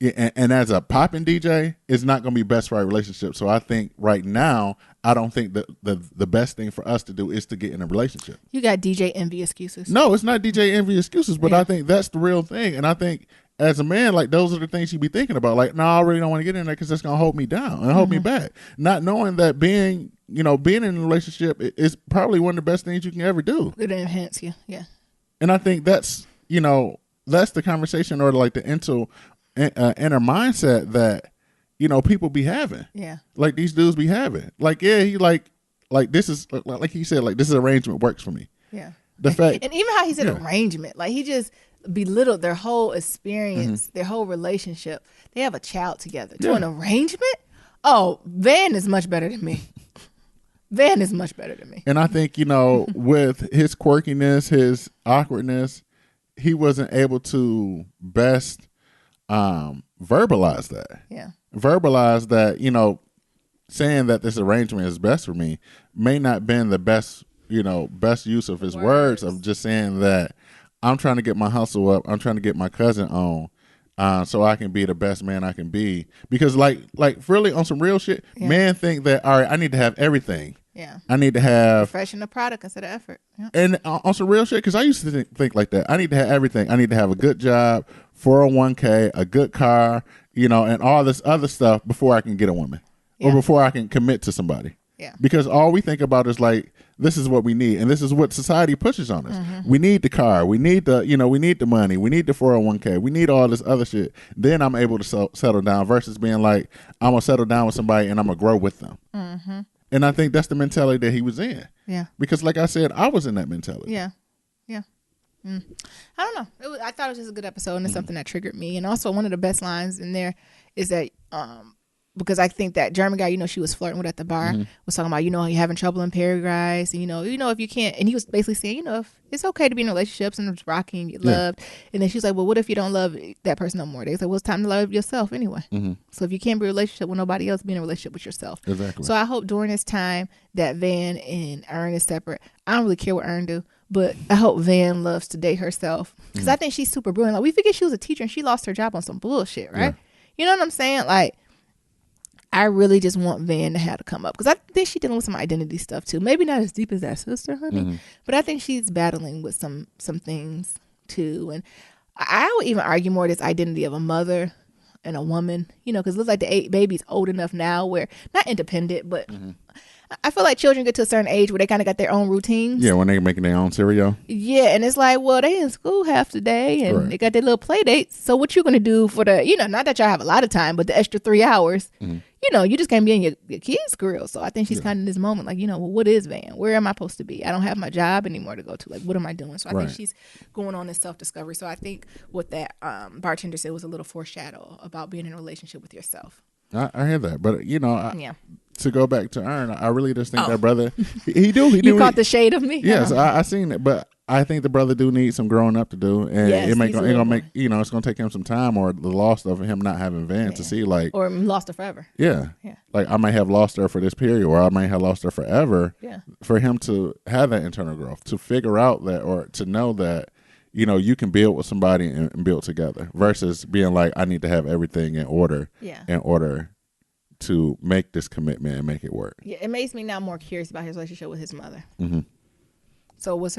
And as a popping DJ, it's not going to be best for our relationship. So I think right now, I don't think that the best thing for us to do is to get in a relationship. You got DJ envy excuses. No, it's not DJ envy excuses, but I think that's the real thing. And I think as a man, like those are the things you be thinking about. Like, no, I really don't want to get in there because that's going to hold me down and hold me back. Not knowing that being in a relationship is probably one of the best things you can ever do. It enhance you, yeah. And I think that's the conversation or like the inner mindset that people be having. Yeah, like these dudes be having. Like, yeah, he like this is like he said, like this arrangement works for me. Yeah, the fact and even how he said arrangement, like he just belittled their whole experience, their whole relationship. They have a child together. To an arrangement? Oh, Van is much better than me. Van is much better than me. And I think with his quirkiness, his awkwardness, he wasn't able to best verbalize that. Yeah. Verbalize that, saying that this arrangement is best for me may not been the best use of his words of just saying that I'm trying to get my hustle up. I'm trying to get my cousin on so I can be the best man I can be. Because like really on some real shit, men think that, all right, I need to have everything. Yeah. I need to have profession of product instead of effort. Yeah. And on some real shit, because I used to think like that. I need to have everything. I need to have a good job, 401k, a good car, and all this other stuff before I can get a woman or before I can commit to somebody. Yeah. Because all we think about is like, this is what we need. And this is what society pushes on us. Mm-hmm. We need the car. We need we need the money. We need the 401k. We need all this other shit. Then I'm able to settle down versus being like, I'm going to settle down with somebody and I'm going to grow with them. Mm-hmm. And I think that's the mentality that he was in. Yeah. Because like I said, I was in that mentality. Yeah. Yeah. I don't know. I thought it was just a good episode and it's something that triggered me. And also one of the best lines in there is that, because I think that German guy, she was flirting with at the bar, was talking about, you're having trouble in paradise. And, if you can't, and he was basically saying, if it's okay to be in relationships and it's rocking and you loved. And then she's like, well, what if you don't love that person no more? They said, well, it's time to love yourself anyway. Mm-hmm. So if you can't be in a relationship with nobody else, be in a relationship with yourself. Exactly. So I hope during this time that Van and Earn is separate. I don't really care what Earn do, but I hope Van loves to date herself. Because I think she's super brilliant. Like, we forget she was a teacher and she lost her job on some bullshit, right? Yeah. You know what I'm saying? Like, I really just want Van to have to come up because I think she's dealing with some identity stuff too. Maybe not as deep as that sister, honey, but I think she's battling with some things too. And I would even argue more this identity of a mother and a woman, because it looks like the baby's old enough now where not independent, but I feel like children get to a certain age where they kind of got their own routines. Yeah, when they're making their own cereal. Yeah, and it's like, well, they in school half the day and they got their little play dates. So what you going to do for the, not that y'all have a lot of time, but the extra 3 hours, you just can't be in your kids' grill. So I think she's kind of in this moment like, well, what is Van? Where am I supposed to be? I don't have my job anymore to go to. Like, what am I doing? So I think she's going on this self-discovery. So I think what that bartender said was a little foreshadow about being in a relationship with yourself. I hear that, but to go back to Earn, I really just think that brother, he do. You caught the shade of me. Yes, I seen it, but I think the brother do need some growing up to do, and Yes, it ain't he's a gonna little make boy. it's gonna take him some time, or the loss of him not having Van to see like, or lost her forever. yeah, Yeah. like I might have lost her for this period, or I might have lost her forever. Yeah. For him to have that internal growth, to figure out that, or to know that, you can build with somebody and build together, versus being like, I need to have everything in order, Yeah. in order to make this commitment and make it work. Yeah, it makes me now more curious about his relationship with his mother. Mm-hmm. So was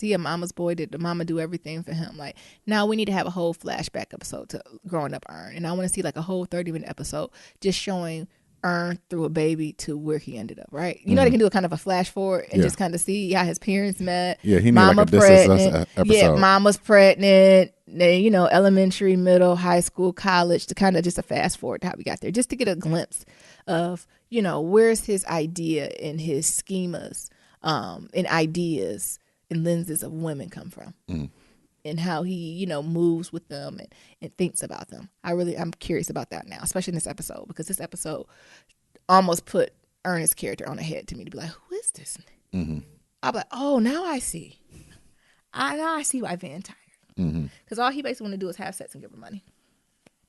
he a mama's boy? Did the mama do everything for him? Like, now we need to have a whole flashback episode to growing up Ern. And I want to see like a whole 30-minute episode just showing Ern through a baby to where he ended up, right? You know, they can do a kind of a flash forward and just kind of see how his parents met. Yeah, he need Mama like a This Is Us pregnant. episode. Yeah, mama's pregnant. Then, elementary, middle, high school, college, to kind of just a fast forward to how we got there, just to get a glimpse of, where's his idea and his schemas and ideas and lenses of women come from, and how he moves with them and thinks about them. I'm curious about that now, especially in this episode, because this episode almost put Ernest's character on the head to me, to be like, who is this? I'm like, oh, now I see. Now I see why Van tired, because all he basically want to do is have sex and give her money.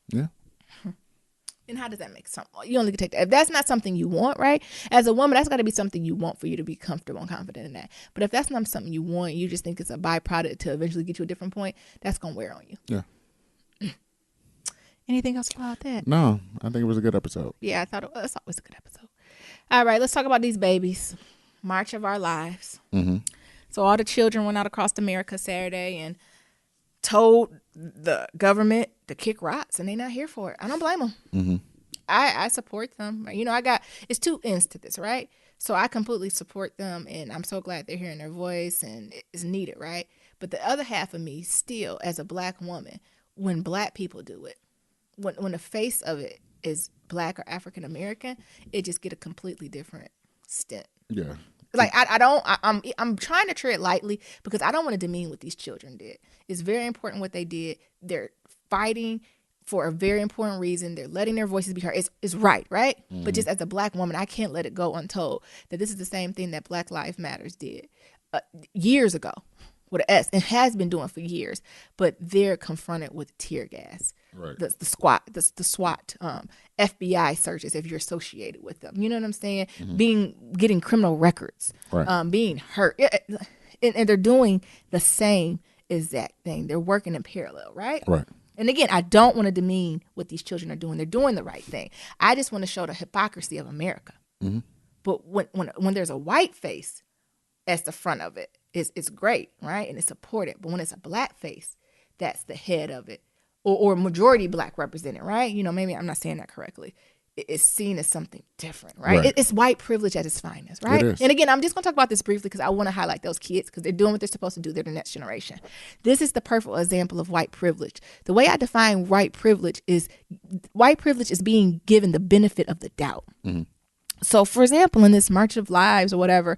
Yeah. And how does that make sense? You only can take that. If that's not something you want, right? As a woman, that's got to be something you want for you to be comfortable and confident in that. But if that's not something you want, you just think it's a byproduct to eventually get you a different point, that's going to wear on you. Yeah. Anything else about that? No, I think it was a good episode. Yeah, I thought it was always a good episode. All right, let's talk about these babies. March of Our Lives. Mm-hmm. So all the children went out across America Saturday and told the government to kick rocks, and they're not here for it. I don't blame them. Mm-hmm. I support them. It's two ends to this, right? So I completely support them, and I'm so glad they're hearing their voice, and it's needed, right? But the other half of me still, as a black woman, when black people do it, when the face of it is black or African American, it just get a completely different stint. Yeah. Like I'm trying to tread lightly, because I don't want to demean what these children did. It's very important what they did. They're fighting for a very important reason. They're letting their voices be heard. It's right? Mm-hmm. But just as a black woman, I can't let it go untold that this is the same thing that Black Lives Matters did years ago with an S, and has been doing for years. But they're confronted with tear gas. Right. The SWAT, FBI searches if you're associated with them. You know what I'm saying? Mm-hmm. Getting criminal records, right. Being hurt, and they're doing the same exact thing. They're working in parallel, right? Right. And again, I don't want to demean what these children are doing. They're doing the right thing. I just want to show the hypocrisy of America. Mm-hmm. But when there's a white face as the front of it, it's great, right? And it's supported. But when it's a black face, that's the head of it. Or majority black represented, right? Maybe I'm not saying that correctly. It's seen as something different, right? It's white privilege at its finest, right? And again, I'm just going to talk about this briefly because I want to highlight those kids, because they're doing what they're supposed to do. They're the next generation. This is the perfect example of white privilege. The way I define white privilege is being given the benefit of the doubt. Mm-hmm. So, for example, in this March of Lives or whatever,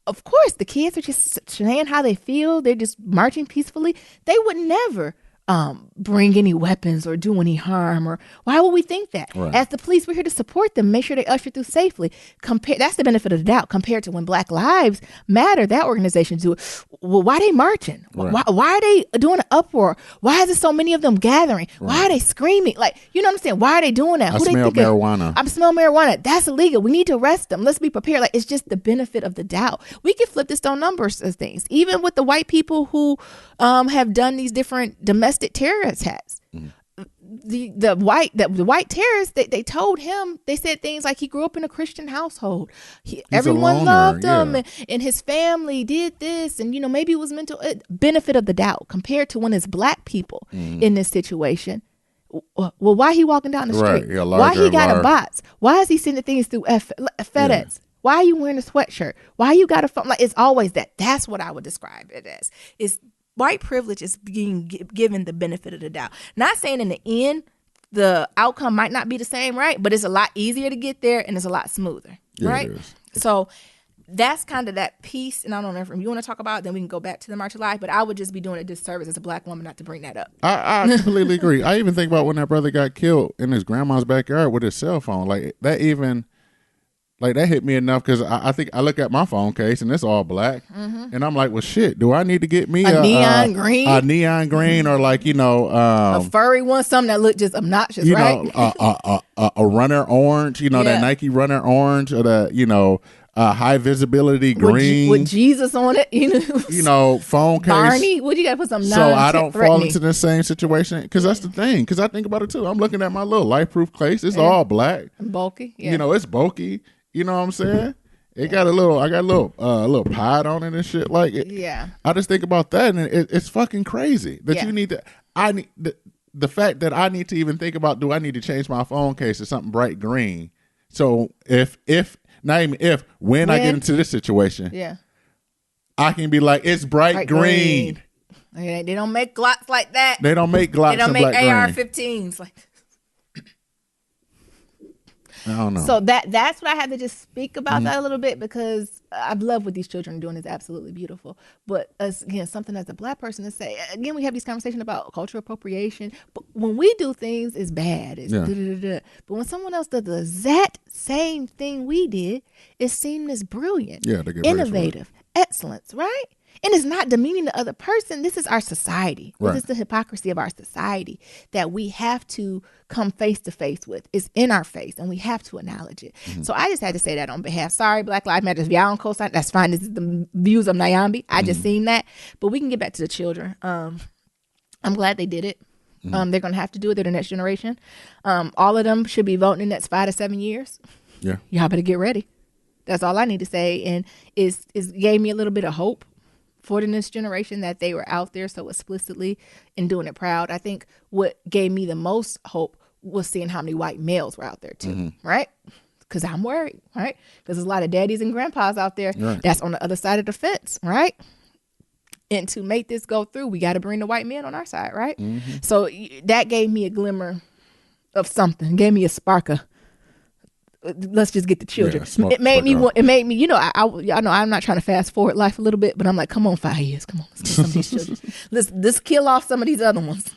of course, the kids are just saying how they feel. They're just marching peacefully. They would never bring any weapons or do any harm, or why would we think that? Right. As the police, we're here to support them, make sure they usher through safely. That's the benefit of the doubt, compared to when Black Lives Matter, that organization, do it. Well, why are they marching? Right. Why are they doing an uproar? Why is there so many of them gathering? Right. Why are they screaming? Like, you know what I'm saying? Why are they doing that? I smell marijuana. That's illegal. We need to arrest them. Let's be prepared. Like, it's just the benefit of the doubt. We can flip this on numbers of things. Even with the white people who have done these different domestic terror attacks. Mm-hmm. The white terrorists, they told him, they said things like he grew up in a Christian household. Everyone loved him, and his family did this, and maybe it was mental benefit of the doubt, compared to when it's black people in this situation. Well, why he walking down the street? Yeah, why he got a box? Why is he sending things through FedEx? Yeah. Why are you wearing a sweatshirt? Why you got a phone? Like, it's always that. That's what I would describe it as. Is white privilege is being given the benefit of the doubt. Not saying in the end, the outcome might not be the same, right? But it's a lot easier to get there, and it's a lot smoother, right? So that's kind of that piece. And I don't know if you want to talk about it, then we can go back to the March of Life. But I would just be doing a disservice as a black woman not to bring that up. I completely agree. I even think about when that brother got killed in his grandma's backyard with his cell phone. Like, that even... Like that hit me enough because I think I look at my phone case and it's all black, and I'm like, well, shit. Do I need to get me a neon green, a neon green, or like a furry one, something that look just obnoxious, right? A runner orange, that Nike runner orange, or the high visibility green with Jesus on it, phone case. Barney, what you got to put some so I don't fall into the same situation because that's the thing. Because I think about it too. I'm looking at my little life-proof case. It's all black, and bulky. Yeah. It's bulky. You know what I'm saying? It got a little. I got a little pad on it and shit like it. Yeah. I just think about that and it's fucking crazy that you need to. I need the fact that I need to even think about, do I need to change my phone case to something bright green? So when I get into this situation, I can be like, it's bright green. They don't make Glocks like that. They don't make Glocks. They don't make AR-15s like that. I don't know. So that's what I had to just speak about that a little bit, because I love what these children are doing. Is absolutely beautiful. But again, something as a black person to say, again, we have these conversations about cultural appropriation. But when we do things, it's bad. It's But when someone else does the exact same thing we did, it's seen as brilliant, innovative, excellence, right? And it's not demeaning the other person. This is our society. Right. This is the hypocrisy of our society that we have to come face to face with. It's in our face, and we have to acknowledge it. So I just had to say that on behalf. Sorry, Black Lives Matter. If y'all don't co-sign, that's fine. This is the views of Nyambi. I just seen that. But we can get back to the children. I'm glad they did it. They're going to have to do it. They're the next generation. All of them should be voting in the next 5 to 7 years. Yeah. Y'all better get ready. That's all I need to say. And it gave me a little bit of hope for the next generation that they were out there so explicitly and doing it proud. I think what gave me the most hope was seeing how many white males were out there too, right? Because I'm worried, right? Because there's a lot of daddies and grandpas out there that's on the other side of the fence, right? And to make this go through, we got to bring the white men on our side, right? So that gave me a glimmer of something, gave me a spark of, let's just get the children. It made me, I know I'm not trying to fast forward life a little bit, but I'm like, come on, 5 years. Come on, let's get some of these children. Let's kill off some of these other ones,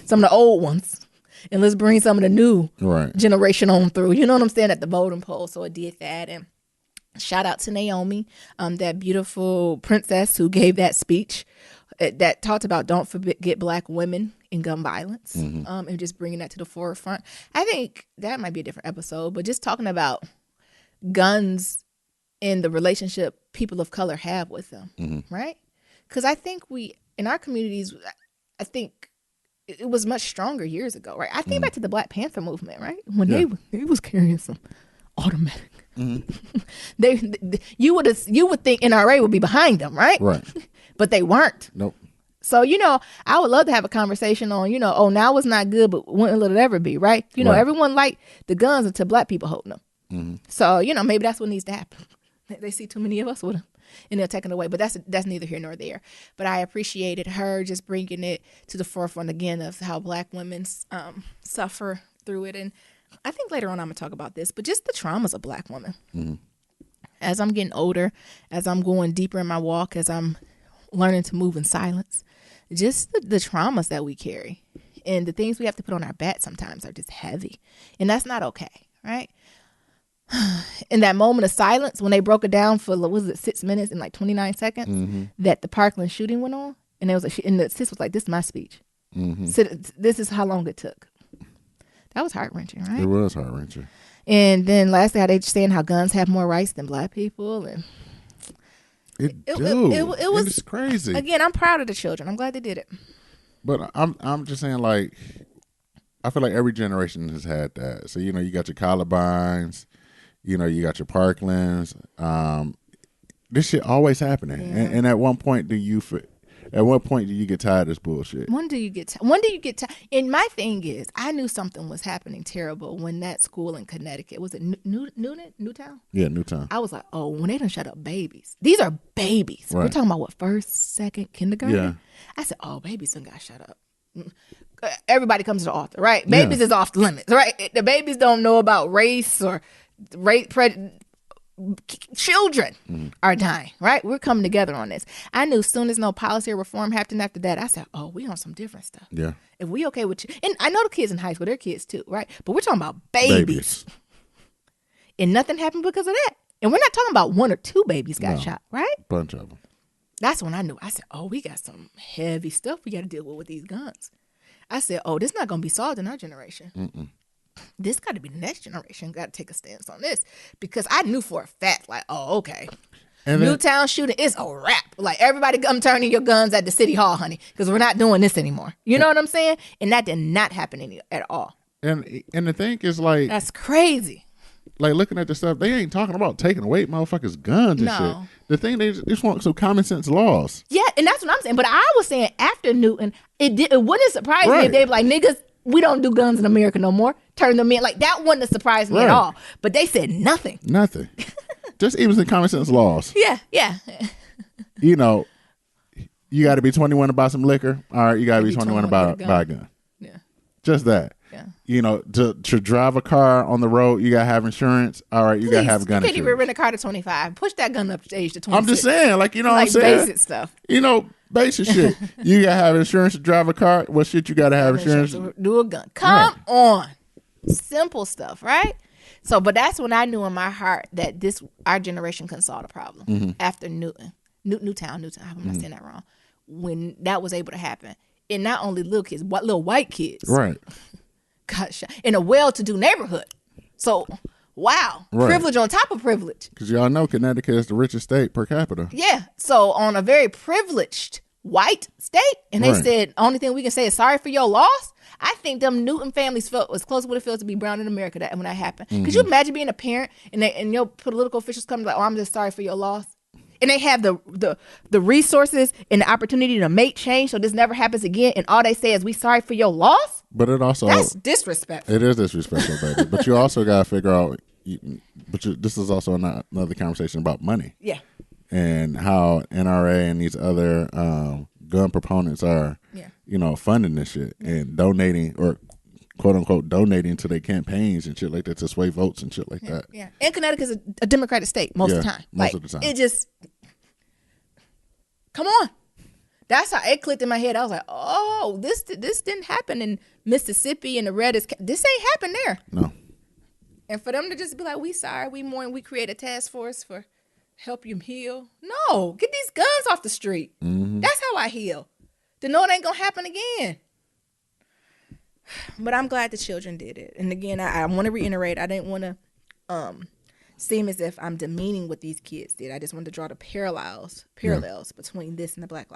some of the old ones, and let's bring some of the new generation on through. You know what I'm saying? At the voting poll. So it did that. And shout out to Naomi, that beautiful princess who gave that speech that talked about don't forget Black women in gun violence, and just bringing that to the forefront. I think that might be a different episode, but just talking about guns and the relationship people of color have with them, right? Because I think in our communities, I think it was much stronger years ago, right? I think back to the Black Panther movement, right? When they was carrying some automatic. You would think NRA would be behind them, right? Right. But they weren't. Nope. So, I would love to have a conversation on, now it's not good, but when will it ever be, right? Everyone liked the guns until Black people holding them. So, maybe that's what needs to happen. They see too many of us with them and they're taken away. But that's neither here nor there. But I appreciated her just bringing it to the forefront again of how Black women suffer through it. And I think later on I'm going to talk about this, but just the traumas of Black women. As I'm getting older, as I'm going deeper in my walk, as I'm learning to move in silence, just the traumas that we carry and the things we have to put on our back sometimes are just heavy. And that's not okay, right? In that moment of silence, when they broke it down for, 6 minutes and like 29 seconds, that the Parkland shooting went on, and and the sis was like, this is my speech. So this is how long it took. That was heart-wrenching, right? It was heart-wrenching. And then lastly, how they saying how guns have more rights than Black people, and it was it's crazy. Again, I'm proud of the children. I'm glad they did it. But I'm just saying, like, I feel like every generation has had that. So you got your Columbines, you got your Parklands. This shit always happening. And at one point, do you get tired of this bullshit? When do you get tired? And my thing is, I knew something was happening terrible when that school in Connecticut, was it Newtown? Yeah, Newtown. I was like, oh, when they done shut up babies. These are babies. Right. We're talking about what, first, second, kindergarten? Yeah. I said, oh, babies done got shut up. Everybody comes to the altar, right? Babies is off the limits, right? The babies don't know about race or children are dying, right? We're coming together on this. I knew as soon as no policy or reform happened after that, I said, oh, we on some different stuff. Yeah. If we okay with you, and I know the kids in high school, they're kids too, right? But we're talking about babies. And nothing happened because of that. And we're not talking about 1 or 2 babies got shot, right? Bunch of them. That's when I knew. I said, oh, we got some heavy stuff we got to deal with these guns. I said, oh, this not going to be solved in our generation. Mm-mm. This got to be the next generation. Got to take a stance on this. Because I knew for a fact, like, oh, okay. And Newtown shooting is a wrap. Like, everybody come turning your guns at the city hall, honey. Because we're not doing this anymore. You know what I'm saying? And that did not happen at all. And the thing is, like... That's crazy. Like, looking at the stuff, they ain't talking about taking away motherfuckers' guns and shit. The thing, they just want some common sense laws. Yeah, and that's what I'm saying. But I was saying after Newton, it wouldn't surprise me if they were like, niggas, we don't do guns in America no more. Turn them in. Like, that wouldn't have surprised me at all. But they said nothing. Nothing. Just even some common sense laws. Yeah. You know, you got to be 21 to buy some liquor. All right, you got to be 21 to buy a gun. Yeah. Just that. Yeah. You know, to drive a car on the road, you got to have insurance. All right, you got to have a gun insurance. You can't even rent a car to 25. Push that gun up to age to 26. I'm just saying, like, you know like what I'm saying? Basic stuff. You know, basic shit. You got to have insurance to drive a car. What shit you got to have insurance to do a gun. Come on. Simple stuff, right? So, but that's when I knew in my heart that our generation couldn't solve the problem. After Newtown, I'm not saying that wrong. When that was able to happen. And not only little kids, but little white kids. Right. Got shot in a well-to-do neighborhood. So, wow. Right. Privilege on top of privilege. Because y'all know Connecticut is the richest state per capita. Yeah. So, on a very privileged white state, and they said, only thing we can say is sorry for your loss. I think them Newton families felt as close as what it feels to be brown in America when that happened. Could you imagine being a parent and your political officials come like, oh, I'm just sorry for your loss? And they have the resources and the opportunity to make change so this never happens again. And all they say is, we sorry for your loss? But it also... That's disrespectful. It is disrespectful, baby. But you also got to figure out... this is also another conversation about money. Yeah. And how NRA and these other gun proponents are, you know, funding this shit and donating or quote unquote donating to their campaigns and shit like that to sway votes and shit like that. Yeah. And Connecticut is a Democratic state most of the time. Most of the time. It just, come on. That's how it clicked in my head. I was like, oh, this didn't happen in Mississippi and the red is, this ain't happened there. No. And for them to just be like, we sorry, we mourn, we create a task force for help you heal. No, get these guns off the street. That's how I heal. To know it ain't gonna happen again. But I'm glad the children did it. And again, I want to reiterate, I didn't want to seem as if I'm demeaning what these kids did. I just wanted to draw the parallels between this and the Black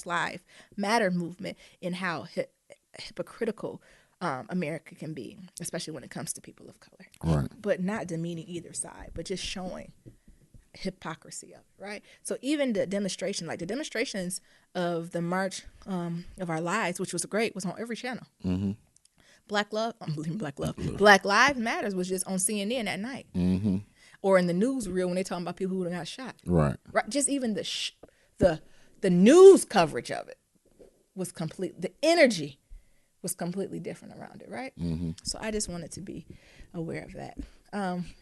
Lives Matter movement and how hypocritical America can be, especially when it comes to people of color. Right. But not demeaning either side, but just showing hypocrisy of it, right? So even the demonstration, like the demonstrations of the March of Our Lives, which was great, was on every channel. Black Lives Matters was just on CNN at night. Or in the newsreel when they talking about people who got shot. Right. Just even the news coverage of it was complete. The energy was completely different around it, right? So I just wanted to be aware of that.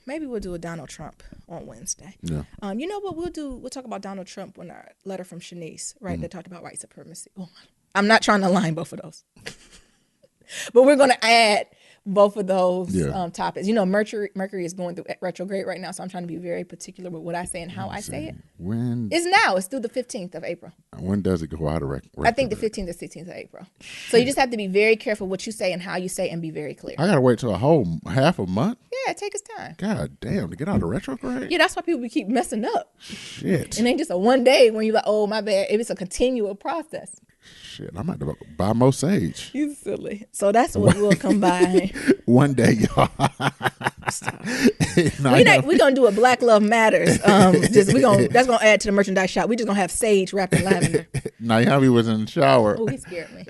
Maybe we'll do a Donald Trump on Wednesday. Yeah. You know what we'll do? We'll talk about Donald Trump when our letter from Shanice, right? That talked about white supremacy. Oh, I'm not trying to align both of those. But we're going to add both of those topics. You know, Mercury is going through retrograde right now, so I'm trying to be very particular with what I say and how I say it. When? It's now. It's through the 15th of April. When does it go out of retrograde? I think the 15th or 16th of April. So you just have to be very careful what you say and how you say and be very clear. I got to wait till a whole half a month? Yeah, take its time. God damn, to get out of retrograde? Yeah, that's why people keep messing up. Shit. And ain't just a one day when you're like, oh, my bad. It's a continual process. Shit, I might have to buy more sage. You silly. So that's what we'll combine. One day, y'all. We're gonna do a Black Love Matters. That's gonna add to the merchandise shop. We just gonna have sage wrapped in lavender. Naomi was in the shower. Oh, he scared me.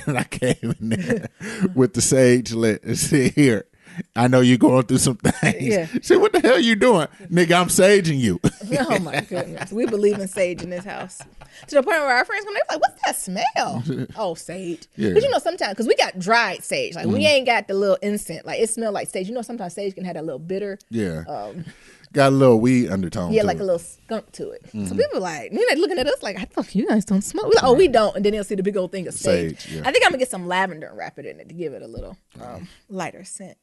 And I came in there with the sage lit and said, "Here, I know you're going through some things." Yeah. Say, what the hell you doing? Nigga, I'm saging you. Oh my goodness. We believe in sage in this house. To the point where our friends come, they're like, what's that smell? Oh, sage. Yeah. But you know, sometimes, because we got dried sage. Like, we ain't got the little incense. Like, it smells like sage. You know, sometimes sage can have that little bitter. Yeah. Got a little weed undertone. Yeah, like a little skunk to it. So people like, looking at us like, I thought you guys don't smoke. We're like, oh, we don't. And then they'll see the big old thing of sage. Yeah. I think I'm going to get some lavender and wrap it in it to give it a little lighter scent.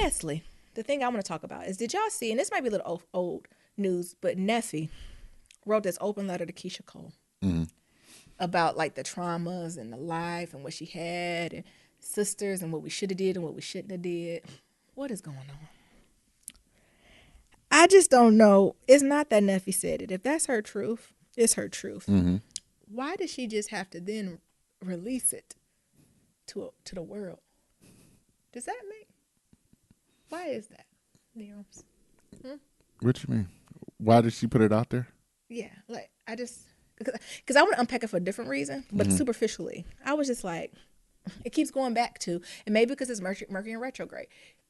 Lastly, the thing I want to talk about is, did y'all see, and this might be a little old news, but Neffy wrote this open letter to Keisha Cole about like the traumas and the life and what she had and sisters and what we should have did and what we shouldn't have did. What is going on? I just don't know. It's not that Neffy said it. If that's her truth, it's her truth. Why does she just have to then release it to the world? Does that make? Why is that? What you mean? Why did she put it out there? Yeah, like I just because I want to unpack it for a different reason, but superficially, I was just like, it keeps going back to, and maybe because it's Mercury in retrograde,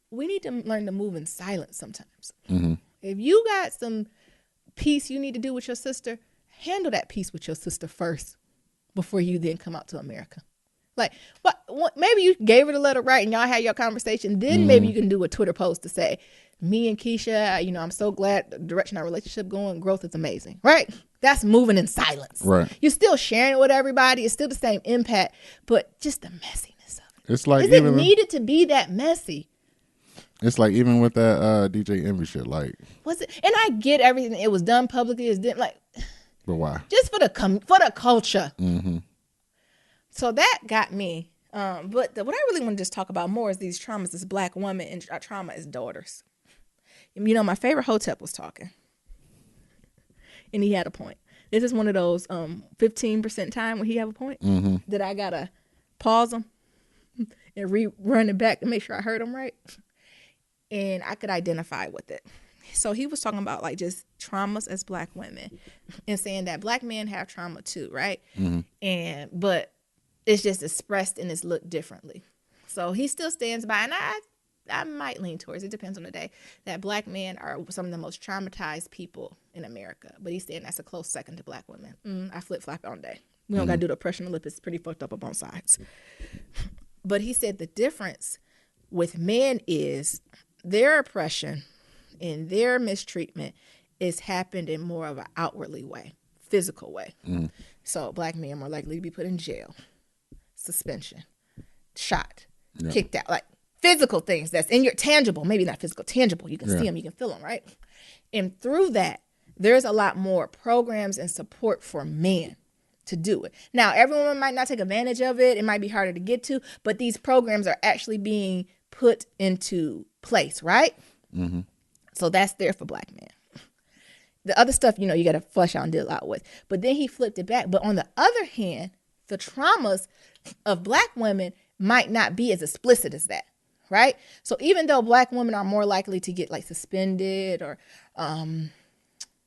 we need to learn to move in silence sometimes. If you got some peace you need to do with your sister, handle that peace with your sister first before you then come out to America. Like, what? Maybe you gave her the letter right and y'all had your conversation. Then maybe you can do a Twitter post to say, me and Keisha, I'm so glad the direction our relationship going. Growth is amazing, right? That's moving in silence. Right. You're still sharing it with everybody. It's still the same impact, but just the messiness of it. It's like, is it needed to be that messy? It's like even with that DJ Envy shit, like, was it? And I get everything. It was done publicly. It's like, but why? Just for the culture. So that got me. But what I really want to just talk about more is these traumas, this black woman and our trauma as daughters. My favorite Hotep was talking. And he had a point. This is one of those 15% time when he have a point that I got to pause him and rerun it back to make sure I heard him right. And I could identify with it. So he was talking about like just traumas as black women and saying that black men have trauma too, right? But it's just expressed and it's looked differently. So he still stands by, and I might lean towards, it depends on the day, that black men are some of the most traumatized people in America. But he's saying that's a close second to black women. I flip-flop all day. We don't got to do the oppression lip. It's pretty fucked up on both sides. But he said the difference with men is their oppression and their mistreatment is happened in more of an outwardly way, physical way. So black men are more likely to be put in jail, suspension, shot, kicked out, like physical things that's in your tangible, maybe not physical, tangible. You can see them, you can feel them, right? And through that, there's a lot more programs and support for men to do it. Now, everyone might not take advantage of it. It might be harder to get to, but these programs are actually being put into place, right? So that's there for black men. The other stuff, you got to flush out and deal out with. But then he flipped it back. But on the other hand, the traumas of black women might not be as explicit as that, right? So even though black women are more likely to get like suspended or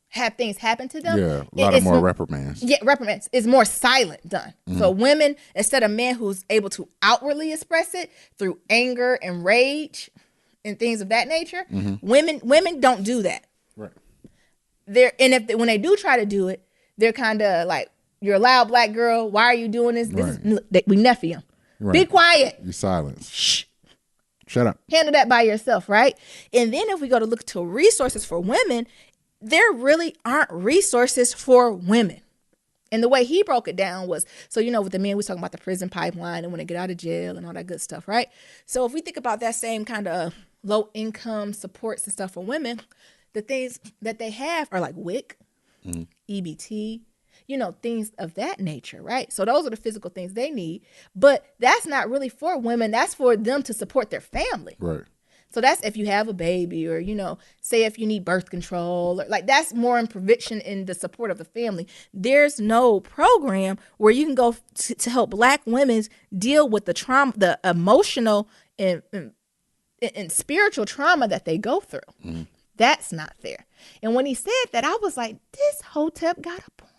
have things happen to them. Yeah, a lot of more reprimands. Yeah, reprimands. It's more silent done. So women, instead of men who's able to outwardly express it through anger and rage and things of that nature, women don't do that. Right. When they do try to do it, they're kind of like, you're a loud black girl. Why are you doing this? We nephew them. Right. Be quiet. You silence. Shh. Shut up. Handle that by yourself, right? And then if we go to look to resources for women, there really aren't resources for women. And the way he broke it down was, so, with the men, we was talking about the prison pipeline and when they get out of jail and all that good stuff, right? So if we think about that same kind of low income supports and stuff for women, the things that they have are like WIC, EBT, things of that nature, right? So those are the physical things they need. But that's not really for women. That's for them to support their family. Right. So that's if you have a baby or, say if you need birth control, or like that's more in prevention in the support of the family. There's no program where you can go to help black women deal with the trauma, the emotional and spiritual trauma that they go through. That's not there. And when he said that, I was like, this Hotep got a point.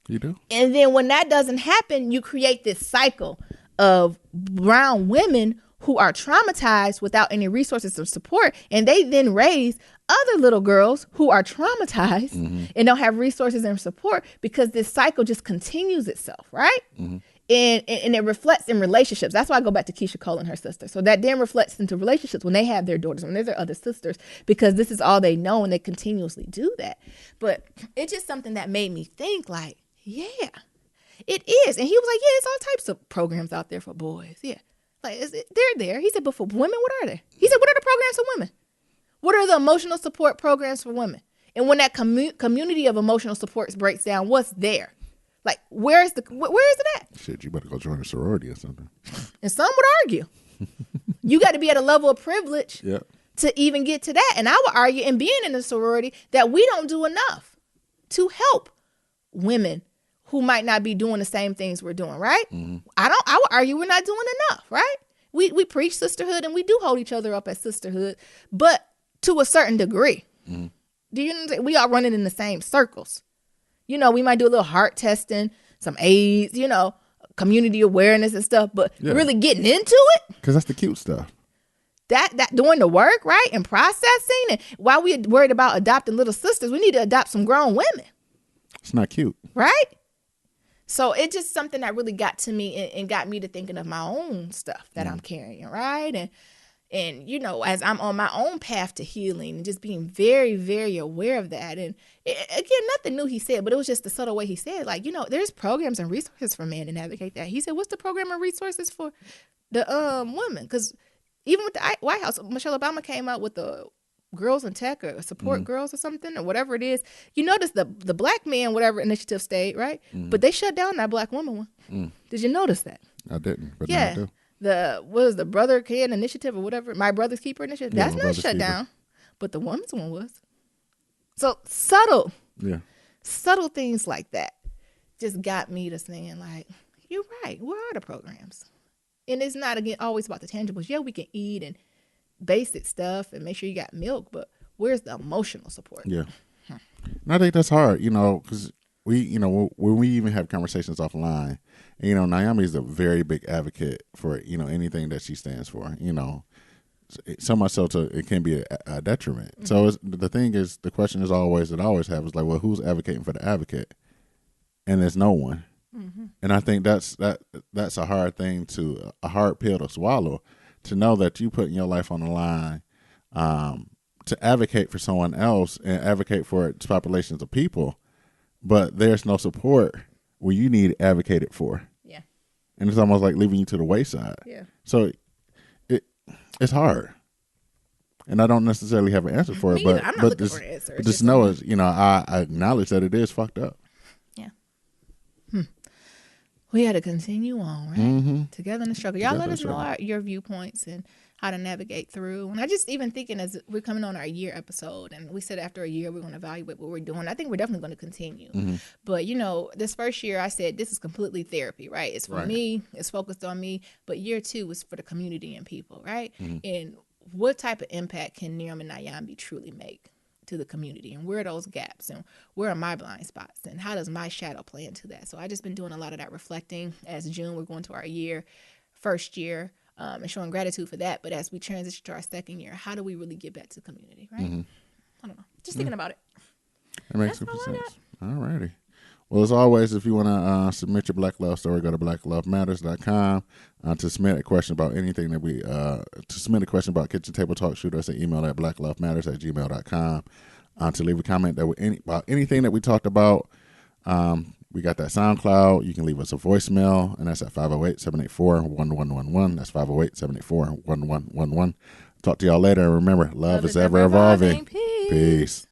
You do? And then when that doesn't happen, you create this cycle of brown women who are traumatized without any resources or support. And they then raise other little girls who are traumatized and don't have resources and support because this cycle just continues itself, right? And it reflects in relationships. That's why I go back to Keisha Cole and her sister. So that then reflects into relationships when they have their daughters, when there's their other sisters, because this is all they know and they continuously do that. But it's just something that made me think like, yeah, it is. And he was like, yeah, there's all types of programs out there for boys. Yeah. Like, they're there. He said, but for women, what are they? He said, what are the programs for women? What are the emotional support programs for women? And when that community of emotional supports breaks down, what's there? Like, where is it at? Shit, you better go join a sorority or something. And some would argue. You got to be at a level of privilege to even get to that. And I would argue in being in a sorority that we don't do enough to help women who might not be doing the same things we're doing, right? Mm-hmm. I would argue we're not doing enough, right? We preach sisterhood and we do hold each other up as sisterhood, but to a certain degree. Mm-hmm. Do you know, we all running in the same circles. You know, we might do a little heart testing, some AIDS, you know, community awareness and stuff, but really getting into it. Because that's the cute stuff. That doing the work, right? And processing. And while we're worried about adopting little sisters, we need to adopt some grown women. It's not cute. Right? So it's just something that really got to me and got me to thinking of my own stuff that I'm carrying, right? And, you know, as I'm on my own path to healing and just being very, very aware of that. And again, nothing new he said, but it was just the subtle way he said, like, you know, there's programs and resources for men to navigate that. He said, what's the program and resources for the women? Because even with the White House, Michelle Obama came out with the Girls in Tech or Support Girls or something or whatever it is. You notice the Black Man, whatever initiative stayed, right? But they shut down that Black woman one. Did you notice that? I didn't, but now I do. What was the Brother Can Initiative or whatever? My Brother's Keeper Initiative? That's not shut down. But the woman's one was. So subtle things like that just got me to saying, like, you're right. Where are the programs? And it's not, again, always about the tangibles. Yeah, we can eat and basic stuff and make sure you got milk, but where's the emotional support? Yeah. And I think that's hard, you know, because we, you know, when we even have conversations offline, you know, Naomi is a very big advocate for, you know, anything that she stands for, you know, so much so to it can be a detriment. Mm-hmm. So the thing is, the question is always that I always have is like, well, who's advocating for the advocate? And there's no one. Mm-hmm. And I think that's a hard thing a hard pill to swallow, to know that you putting your life on the line to advocate for someone else and advocate for its populations of people, but there's no support where you need advocated for. Yeah. And it's almost like leaving you to the wayside. Yeah. So it's hard. And I don't necessarily have an answer for it, but I'm not looking for an answer. But just know it, you know, I acknowledge that it is fucked up. Yeah. We had to continue on, right? Mm-hmm. Together in the struggle. Y'all let us know your viewpoints and how to navigate through. And I just even thinking as we're coming on our year episode, and we said after a year we're going to evaluate what we're doing. I think we're definitely going to continue. Mm-hmm. But, you know, this first year I said this is completely therapy, right? It's for me. It's focused on me. But year 2 is for the community and people, right? Mm-hmm. And what type of impact can Niram and Nayambi truly make to the community, and where are those gaps, and where are my blind spots, and how does my shadow play into that? So I just been doing a lot of that reflecting. As June, we're going to our first year, and showing gratitude for that. But as we transition to our second year, how do we really get back to the community, right? Mm-hmm. I don't know. Just thinking about it. That makes good sense. All righty. Well, as always, if you want to submit your Black Love story, go to blacklovematters.com to submit a question about anything that to submit a question about Kitchen Table Talk, shoot us an email at blacklovematters@gmail.com. To leave a comment about anything that we talked about. We got that SoundCloud. You can leave us a voicemail, and that's at 508-784-1111. That's 508-784-1111. Talk to y'all later. And remember, love is ever evolving. Peace. Peace.